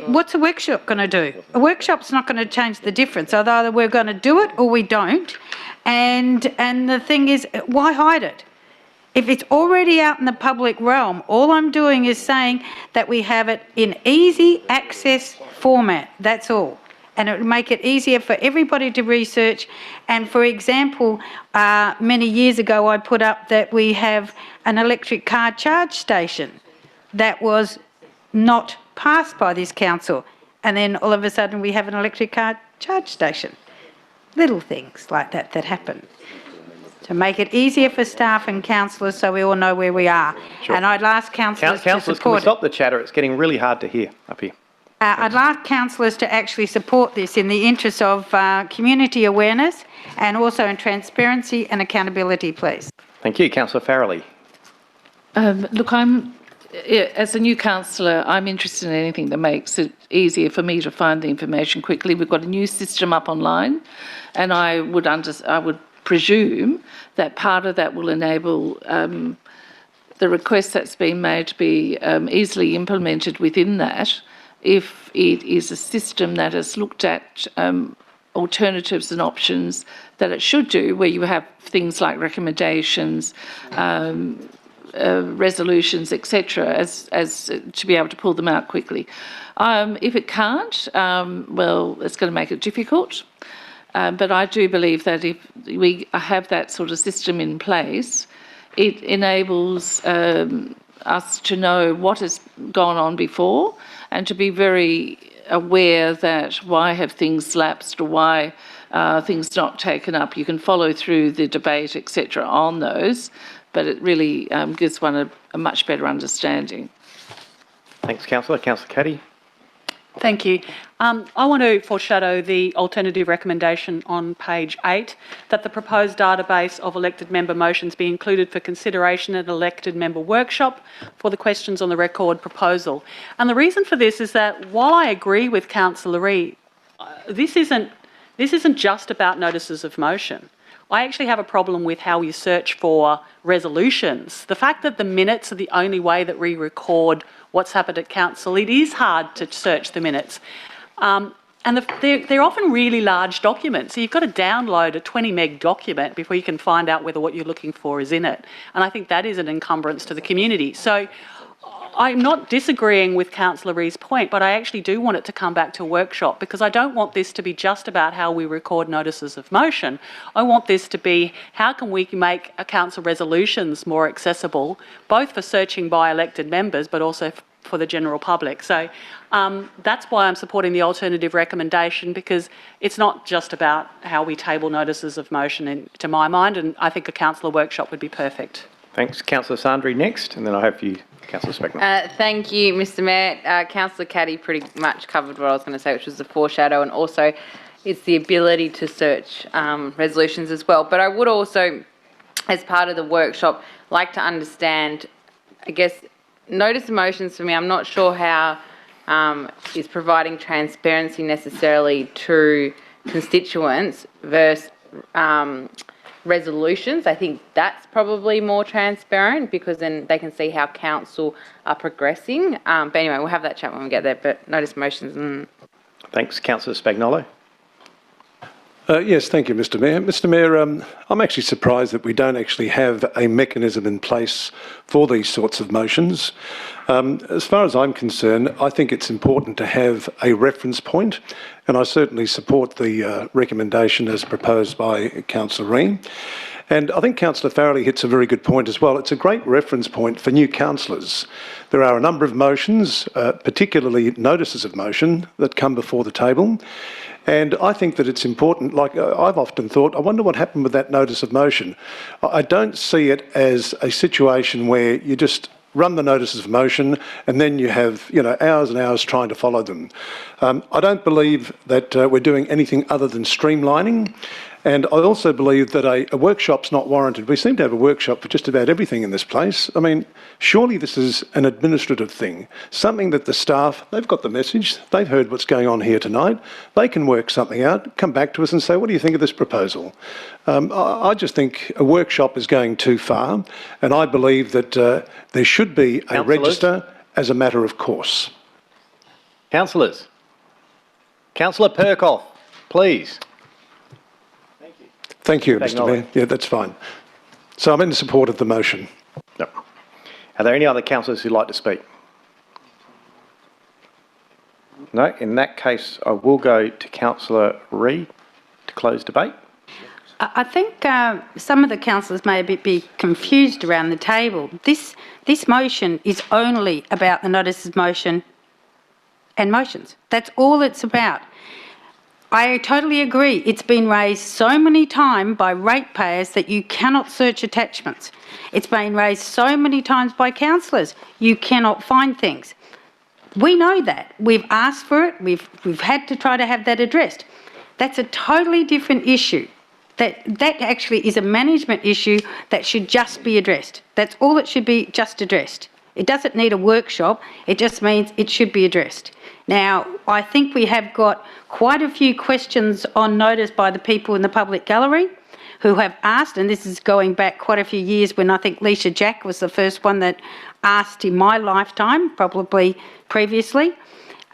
what's a workshop going to do? A workshop's not going to change the difference. Either we're going to do it or we don't. And the thing is, why hide it? If it's already out in the public realm, all I'm doing is saying that we have it in easy access format, that's all. And it would make it easier for everybody to research. And for example, many years ago I put up that we have an electric car charge station that was not passed by this council. And then all of a sudden we have an electric car charge station. Little things like that happen. To make it easier for staff and councillors so we all know where we are. Sure. And I'd ask councillors to support can we stop the chatter? It's getting really hard to hear up here. I'd like councillors to actually support this in the interest of community awareness and also in transparency and accountability, please. Thank you. Councillor Farrelly. Look, as a new councillor, I'm interested in anything that makes it easier for me to find the information quickly. We've got a new system up online, and I would presume that part of that will enable the request that's been made to be easily implemented within that, if it is a system that has looked at alternatives and options that it should do, where you have things like recommendations, resolutions, etc., as to be able to pull them out quickly. If it can't, well, it's going to make it difficult. But I do believe that if we have that sort of system in place, it enables us to know what has gone on before and to be very aware that why have things lapsed or why things not taken up. You can follow through the debate, etc., on those, but it really gives one a much better understanding. Thanks, Councillor. Councillor Caddy. Thank you. I want to foreshadow the alternative recommendation on page 8, that the proposed database of elected member motions be included for consideration at an elected member workshop for the questions on the record proposal. And the reason for this is that while I agree with Councillor Ree, this isn't just about notices of motion. I actually have a problem with how we search for resolutions. The fact that the minutes are the only way that we record what's happened at council, it is hard to search the minutes. And they're often really large documents. So you've got to download a 20 meg document before you can find out whether what you're looking for is in it. And I think that is an encumbrance to the community. So I'm not disagreeing with Councillor Ree's point, but I actually do want it to come back to a workshop, because I don't want this to be just about how we record notices of motion. I want this to be how can we make council resolutions more accessible, both for searching by elected members, but also for the general public. So that's why I'm supporting the alternative recommendation, because it's not just about how we table notices of motion, to my mind, and I think a councillor workshop would be perfect. Thanks. Councillor Sandri next, and then I have you, Councillor Speckman. Thank you, Mr Mayor. Councillor Caddy pretty much covered what I was going to say, which was the foreshadow, and also it's the ability to search resolutions as well. But I would also, as part of the workshop, like to understand, I guess, notice of motions for me, I'm not sure how is providing transparency necessarily to constituents versus resolutions. I think that's probably more transparent, because then they can see how council are progressing. But anyway, we'll have that chat when we get there, but notice motions. Thanks. Councillor Spagnolo. Yes, thank you, Mr Mayor. Mr Mayor, I'm actually surprised that we don't actually have a mechanism in place for these sorts of motions. As far as I'm concerned, I think it's important to have a reference point, and I certainly support the recommendation as proposed by Councillor Reen. And I think Councillor Farrelly hits a very good point as well. It's a great reference point for new councillors. There are a number of motions, particularly notices of motion, that come before the table. And I think that it's important, like I've often thought, I wonder what happened with that notice of motion. I don't see it as a situation where you just run the notices of motion and then you have, hours and hours trying to follow them. I don't believe that we're doing anything other than streamlining. And I also believe that a workshop's not warranted. We seem to have a workshop for just about everything in this place. I mean, surely this is an administrative thing, something that the staff, they've got the message, they've heard what's going on here tonight, they can work something out, come back to us and say, what do you think of this proposal? I just think a workshop is going too far, and I believe that there should be a register as a matter of course. Councillors. Councillor Perkoff, please. Thank you, Mr Mayor. Yeah, that's fine. So I'm in support of the motion. Yep. Are there any other councillors who'd like to speak? No? In that case, I will go to Councillor Reid to close debate. I think some of the councillors may be confused around the table. This motion is only about the notice of motion and motions. That's all it's about. I totally agree. It's been raised so many times by ratepayers that you cannot search attachments. It's been raised so many times by councillors. You cannot find things. We know that. We've asked for it. We've had to try to have that addressed. That's a totally different issue. That actually is a management issue that should just be addressed. That's all it should be, just addressed. It doesn't need a workshop. It just means it should be addressed. Now, I think we have got quite a few questions on notice by the people in the public gallery who have asked, and this is going back quite a few years when I think Leisha Jack was the first one that asked in my lifetime, probably previously,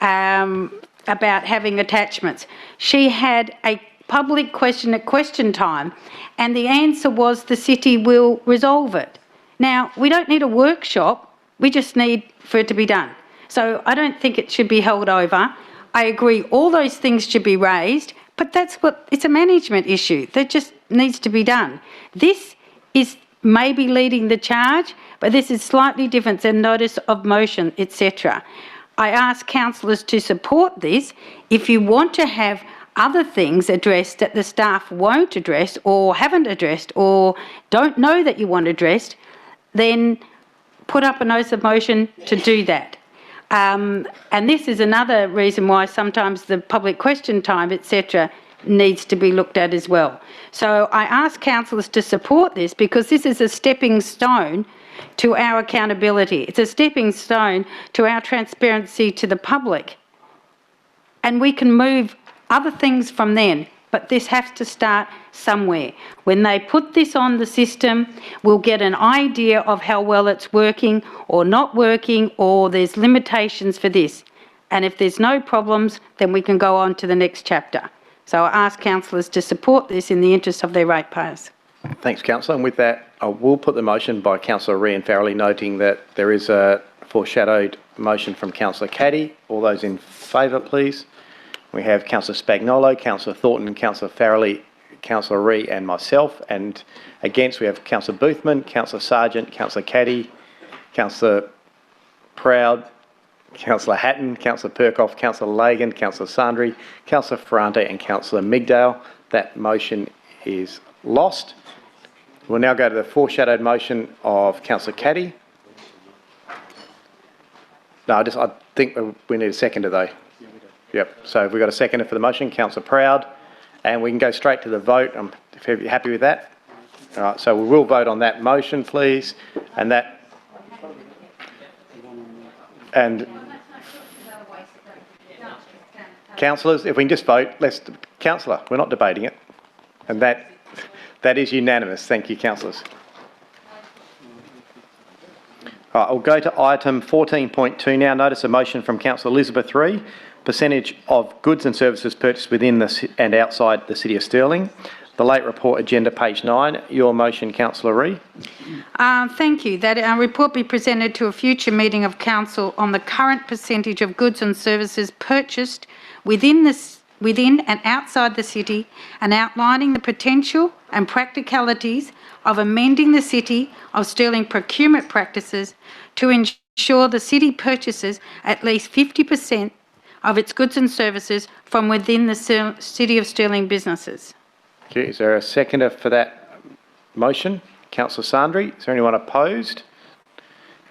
about having attachments. She had a public question at question time, and the answer was the city will resolve it. Now, we don't need a workshop, we just need for it to be done. So I don't think it should be held over. I agree all those things should be raised, but it's a management issue that just needs to be done. This is maybe leading the charge, but this is slightly different than notice of motion, etc. I ask councillors to support this. If you want to have other things addressed that the staff won't address or haven't addressed or don't know that you want addressed, then put up a notice of motion to do that. And this is another reason why sometimes the public question time, etc., needs to be looked at as well. So I ask councillors to support this because this is a stepping stone to our accountability. It's a stepping stone to our transparency to the public. And we can move other things from then, but this has to start somewhere. When they put this on the system, we'll get an idea of how well it's working or not working, or there's limitations for this. And if there's no problems, then we can go on to the next chapter. So I ask councillors to support this in the interest of their ratepayers. Thanks, councillor. And with that, I will put the motion by councillor Ree and Farrelly, noting that there is a foreshadowed motion from councillor Caddy. All those in favour, please. We have councillor Spagnolo, councillor Thornton, councillor Farrelly, councillor Ree and myself. And against, we have councillor Boothman, councillor Sargent, councillor Caddy, councillor Proud, councillor Hatton, councillor Perkoff, councillor Lagan, councillor Sandri, councillor Ferrante and councillor Migdale. That motion is lost. We'll now go to the foreshadowed motion of councillor Caddy. No, I think we need a seconder though. Yep, so we've got a seconder for the motion, councillor Proud, and we can go straight to the vote. If you're happy with that. All right, so we will vote on that motion, please, and councillors, if we can just vote, councillor, we're not debating it, and that is unanimous. Thank you, councillors. All right, I'll go to item 14.2 now. Notice a motion from councillor Elizabeth Ree. Percentage of goods and services purchased within and outside the City of Stirling. The late report agenda, page 9. Your motion, councillor Ree. Thank you. That our report be presented to a future meeting of council on the current percentage of goods and services purchased within and outside the city, and outlining the potential and practicalities of amending the City of Stirling procurement practices to ensure the city purchases at least 50% of its goods and services from within the City of Stirling businesses. Okay, is there a seconder for that motion? Councillor Sandri. Is there anyone opposed?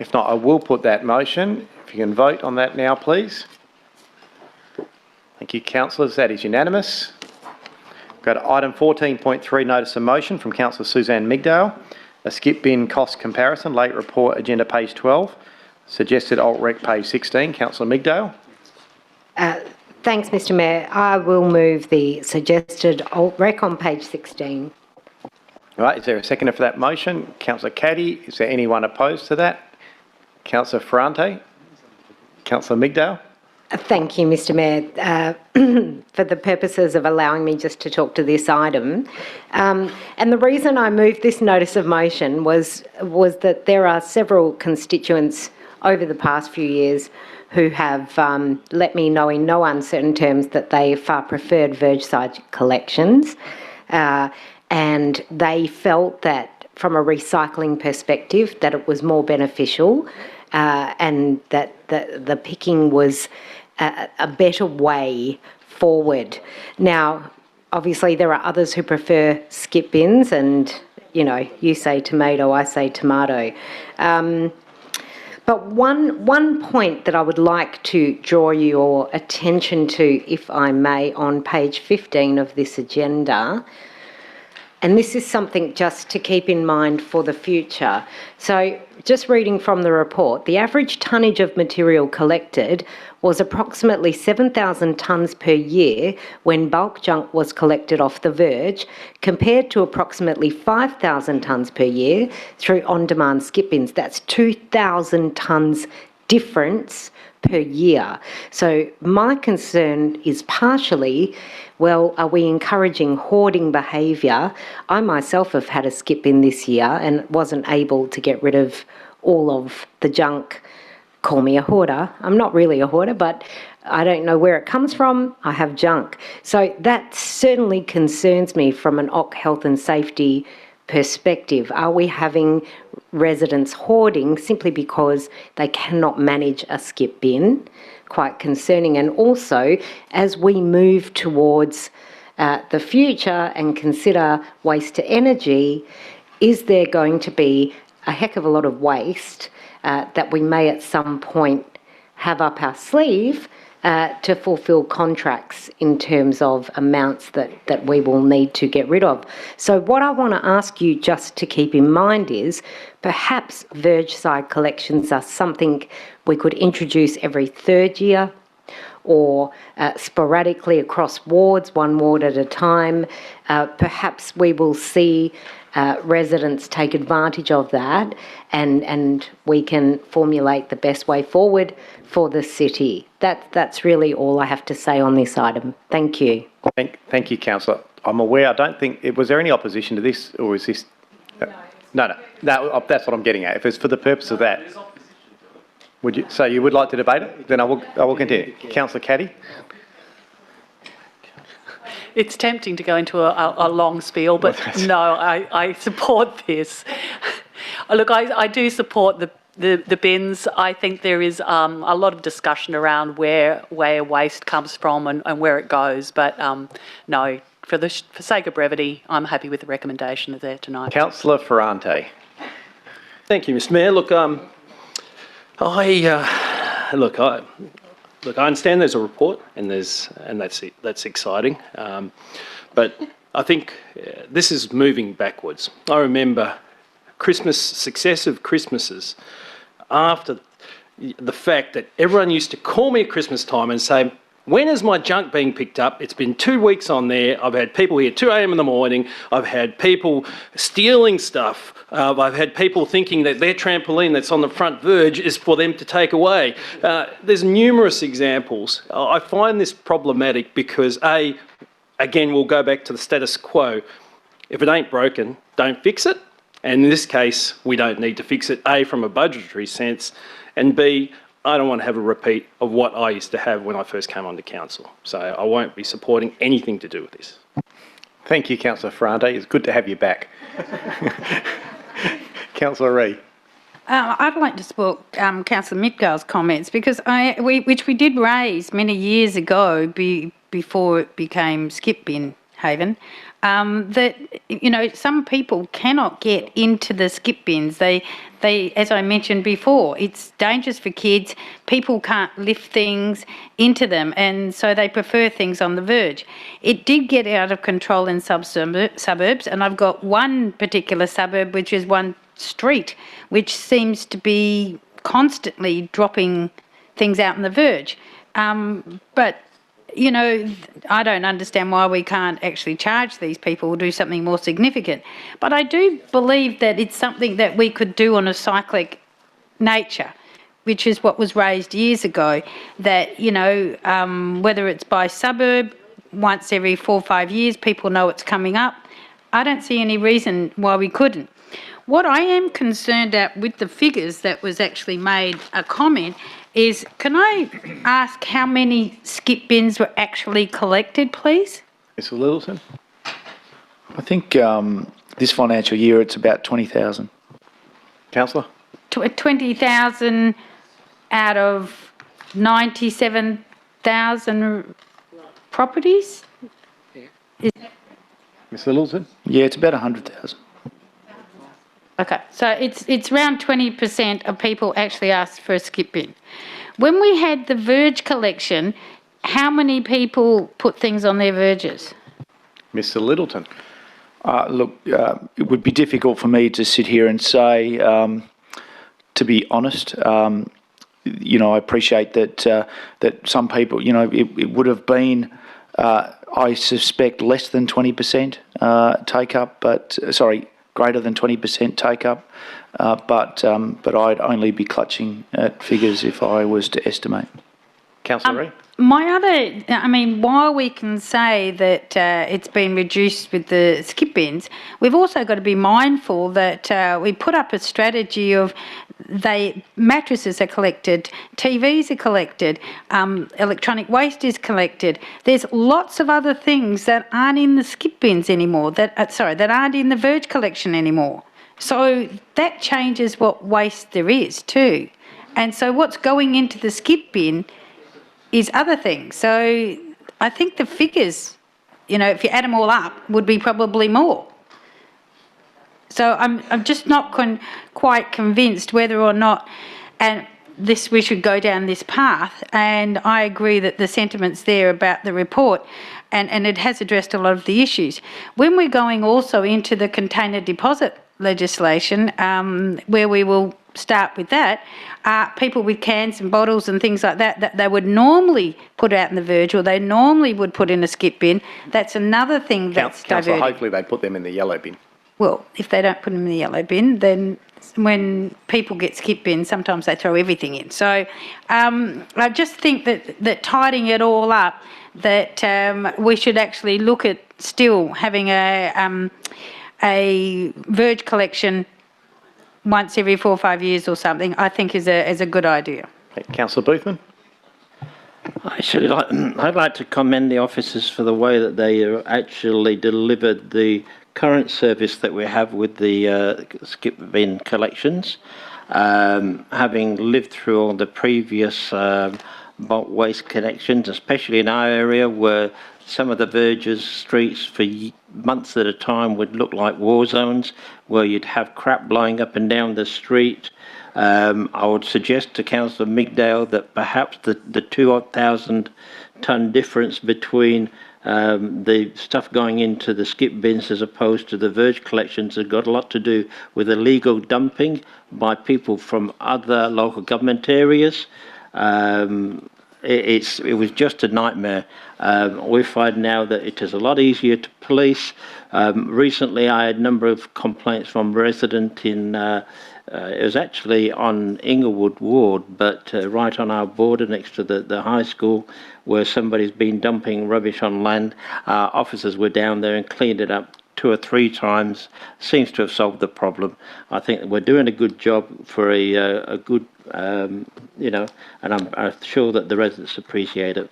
If not, I will put that motion. If you can vote on that now, please. Thank you, councillors. That is unanimous. Go to item 14.3, notice of motion from councillor Suzanne Migdale. A skip bin cost comparison, late report agenda, page 12. Suggested alt-rec, page 16. Councillor Migdale. Thanks, Mr Mayor. I will move the suggested alt-rec on page 16. All right, is there a seconder for that motion? Councillor Caddy. Is there anyone opposed to that? Councillor Ferrante. Councillor Migdale. Thank you, Mr Mayor, for the purposes of allowing me just to talk to this item. And the reason I moved this notice of motion was that there are several constituents over the past few years who have let me know in no uncertain terms that they far preferred vergeside collections, and they felt that from a recycling perspective that it was more beneficial, and that the picking was a better way forward. Now, obviously there are others who prefer skip bins, and you know, you say tomato, I say tomato. But one point that I would like to draw your attention to, if I may, on page 15 of this agenda, and this is something just to keep in mind for the future. So just reading from the report, the average tonnage of material collected was approximately 7,000 tonnes per year when bulk junk was collected off the verge, compared to approximately 5,000 tonnes per year through on-demand skip bins. That's 2,000 tonnes difference per year. So my concern is partially, well, are we encouraging hoarding behaviour? I myself have had a skip bin this year and wasn't able to get rid of all of the junk. Call me a hoarder. I'm not really a hoarder, but I don't know where it comes from. I have junk. So that certainly concerns me from an OC health and safety perspective. Are we having residents hoarding simply because they cannot manage a skip bin? Quite concerning. And also, as we move towards the future and consider waste to energy, is there going to be a heck of a lot of waste that we may at some point have up our sleeve to fulfil contracts in terms of amounts that we will need to get rid of. So what I want to ask you just to keep in mind is perhaps verge side collections are something we could introduce every third year, or sporadically across wards, one ward at a time. Perhaps we will see residents take advantage of that, and we can formulate the best way forward for the city. That's really all I have to say on this item. Thank you. Thank you, Councillor. I'm aware, I don't think, was there any opposition to this, or is this? No, that's what I'm getting at. If it's for the purpose of that. Would you, so you would like to debate it? Then I will continue. Councillor Caddy. It's tempting to go into a long spiel, but no, I support this. Look, I do support the bins. I think there is a lot of discussion around where waste comes from and where it goes, but no, for sake of brevity, I'm happy with the recommendation there tonight. Councillor Ferrante. Thank you, Mr Mayor. Look, I understand there's a report and that's exciting, but I think this is moving backwards. I remember successive Christmases after the fact that everyone used to call me at Christmas time and say, when is my junk being picked up? It's been 2 weeks on there. I've had people here 2 a.m. in the morning. I've had people stealing stuff. I've had people thinking that their trampoline that's on the front verge is for them to take away. There's numerous examples. I find this problematic because, again, we'll go back to the status quo. If it ain't broken, don't fix it. And in this case, we don't need to fix it, A, from a budgetary sense, and B, I don't want to have a repeat of what I used to have when I first came onto council. So I won't be supporting anything to do with this. Thank you, Councillor Ferrante. It's good to have you back. Councillor Ree. I'd like to support Councillor Mitgall's comments because which we did raise many years ago before it became skip bin haven, that, you know, some people cannot get into the skip bins. They, as I mentioned before, it's dangerous for kids. People can't lift things into them, and so they prefer things on the verge. It did get out of control in suburbs, and I've got one particular suburb, which is one street, which seems to be constantly dropping things out on the verge. But you know, I don't understand why we can't actually charge these people or do something more significant. But I do believe that it's something that we could do on a cyclic nature, which is what was raised years ago, that, you know, whether it's by suburb, once every 4 or 5 years, people know it's coming up. I don't see any reason why we couldn't. What I am concerned at with the figures that was actually made a comment is, can I ask how many skip bins were actually collected, please? Mr Littleton. I think this financial year it's about 20,000. Councillor? 20,000 out of 97,000 properties? Mr Littleton? Yeah, it's about 100,000. Okay, so it's around 20% of people actually asked for a skip bin. When we had the verge collection, how many people put things on their verges? Mr. Littleton. Look, it would be difficult for me to sit here and say, to be honest. I appreciate that that some people, it would have been, I suspect, less than 20% take up, but greater than 20% take up. But I'd only be clutching at figures if I was to estimate. Councillor Ree? While we can say that it's been reduced with the skip bins, we've also got to be mindful that we put up a strategy of mattresses are collected, TVs are collected, electronic waste is collected. There's lots of other things that aren't in the skip bins anymore, that aren't in the verge collection anymore. So that changes what waste there is too. And so what's going into the skip bin is other things. So I think the figures, if you add them all up, would be probably more. So I'm just not quite convinced whether or not we should go down this path. And I agree that the sentiments there about the report, and it has addressed a lot of the issues. When we're going also into the container deposit legislation, where we will start with that, people with cans and bottles and things like that they would normally put out in the verge, or they normally would put in a skip bin, that's another thing that's Councillor, diverting. hopefully they put them in the yellow bin. Well, if they don't put them in the yellow bin, then when people get skip bins, sometimes they throw everything in. So I just think that tidying it all up, that we should actually look at still having a verge collection once every 4 or 5 years or something, I think is a good idea. Councillor Boothman? Actually, I'd like to commend the officers for the way that they actually delivered the current service that we have with the skip bin collections. Having lived through all the previous bulk waste connections, especially in our area where some of the verges streets for months at a time would look like war zones, where you'd have crap blowing up and down the street. I would suggest to Councillor Migdale that perhaps the 2,000 tonne difference between the stuff going into the skip bins as opposed to the verge collections has got a lot to do with illegal dumping by people from other local government areas. It was just a nightmare. We find now that it is a lot easier to police. Recently, I had a number of complaints from residents in, it was actually on Inglewood Ward, but right on our border next to the high school, where somebody's been dumping rubbish on land. Officers were down there and cleaned it up 2 or 3 times. Seems to have solved the problem. I think we're doing a good job for a good, and I'm sure that the residents appreciate it.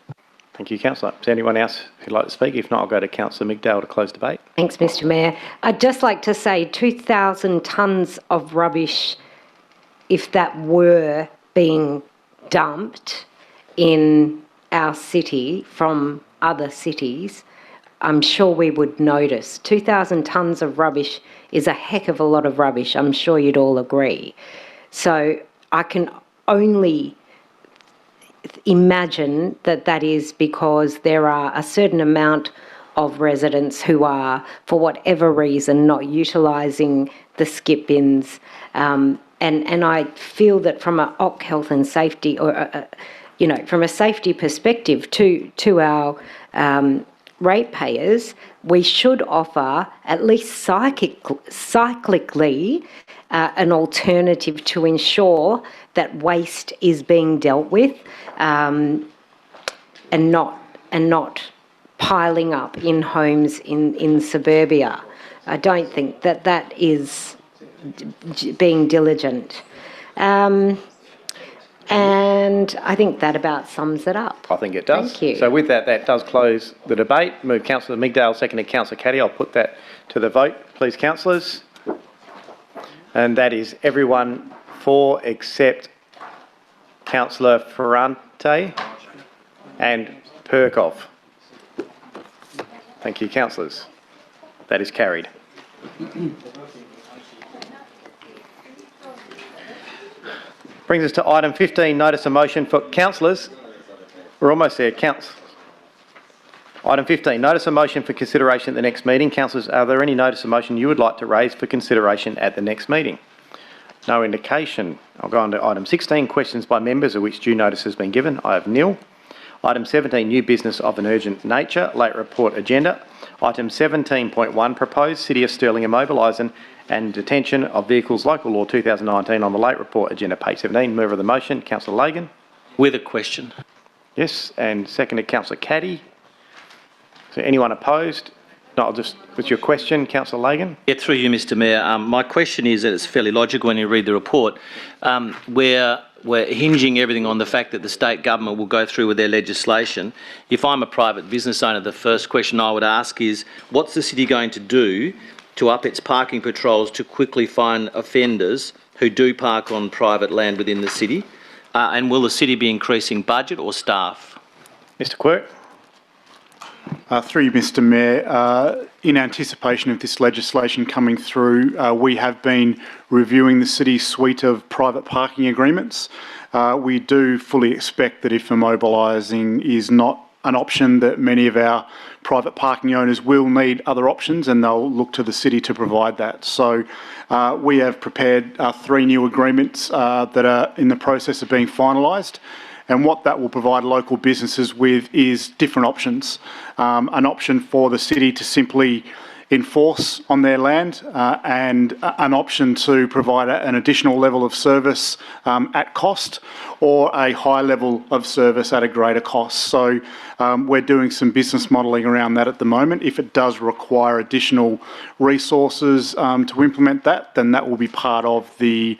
Thank you, Councillor. Is there anyone else who'd like to speak? If not, I'll go to Councillor Migdale to close debate. Thanks, Mr Mayor. I'd just like to say 2,000 tonnes of rubbish, if that were being dumped in our city from other cities, I'm sure we would notice. 2,000 tonnes of rubbish is a heck of a lot of rubbish. I'm sure you'd all agree. So I can only imagine that is because there are a certain amount of residents who are, for whatever reason, not utilising the skip bins. And I feel that from an OC health and safety, or from a safety perspective to our ratepayers, we should offer at least cyclically an alternative to ensure that waste is being dealt with, and not piling up in homes in suburbia. I don't think that is being diligent. And I think that about sums it up. I think it does. Thank you. So with that does close the debate. Move Councillor Migdale, seconded Councillor Caddy. I'll put that to the vote, please, councillors. And that is everyone for except Councillor Ferrante and Perkov. Thank you, councillors. That is carried. Brings us to item 15, notice of motion for councillors. We're almost there, Item 15, notice of motion for consideration at the next meeting. Councillors, are there any notice of motion you would like to raise for consideration at the next meeting? No indication. I'll go on to item 16, questions by members of which due notice has been given. I have nil. Item 17, new business of an urgent nature, late report agenda. Item 17.1, proposed City of Stirling immobilising and detention of vehicles, local law 2019 on the late report agenda, page 17. Mover of the motion, Councillor Lagan. With a question. Yes, and seconded Councillor Caddy. Is there anyone opposed? No, I'll just, with your question, Councillor Lagan. Yeah, through you, Mr Mayor. My question is that it's fairly logical when you read the report. We're hinging everything on the fact that the state government will go through with their legislation. If I'm a private business owner, the first question I would ask is, what's the city going to do to up its parking patrols to quickly find offenders who do park on private land within the city? And will the city be increasing budget or staff? Mr Quirk. Through you, Mr Mayor, in anticipation of this legislation coming through, we have been reviewing the city's suite of private parking agreements. We do fully expect that if immobilising is not an option, that many of our private parking owners will need other options and they'll look to the city to provide that. So we have prepared 3 new agreements that are in the process of being finalised. And what that will provide local businesses with is different options. An option for the city to simply enforce on their land and an option to provide an additional level of service at cost or a high level of service at a greater cost. So we're doing some business modelling around that at the moment. If it does require additional resources to implement that, then that will be part of the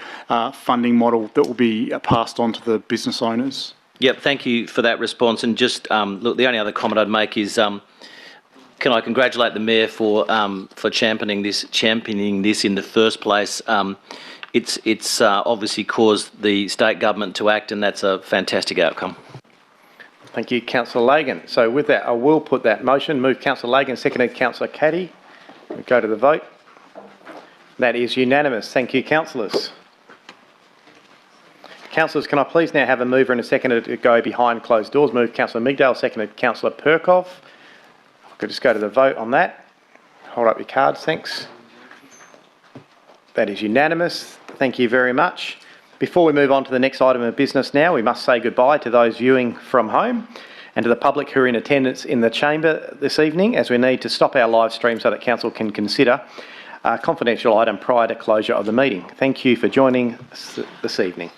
funding model that will be passed on to the business owners. Yep, thank you for that response. And just, look, the only other comment I'd make is, can I congratulate the Mayor for championing this in the first place. It's obviously caused the state government to act, and that's a fantastic outcome. Thank you, Councillor Lagan. So with that, I will put that motion. Move Councillor Lagan, seconded Councillor Caddy. We go to the vote. That is unanimous. Thank you, councillors. Councillors, can I please now have a mover and a seconder to go behind closed doors? Move Councillor Migdale, seconded Councillor Perkov. I could just go to the vote on that. Hold up your cards, thanks. That is unanimous. Thank you very much. Before we move on to the next item of business now, we must say goodbye to those viewing from home and to the public who are in attendance in the chamber this evening, as we need to stop our live stream so that Council can consider a confidential item prior to closure of the meeting. Thank you for joining us this evening.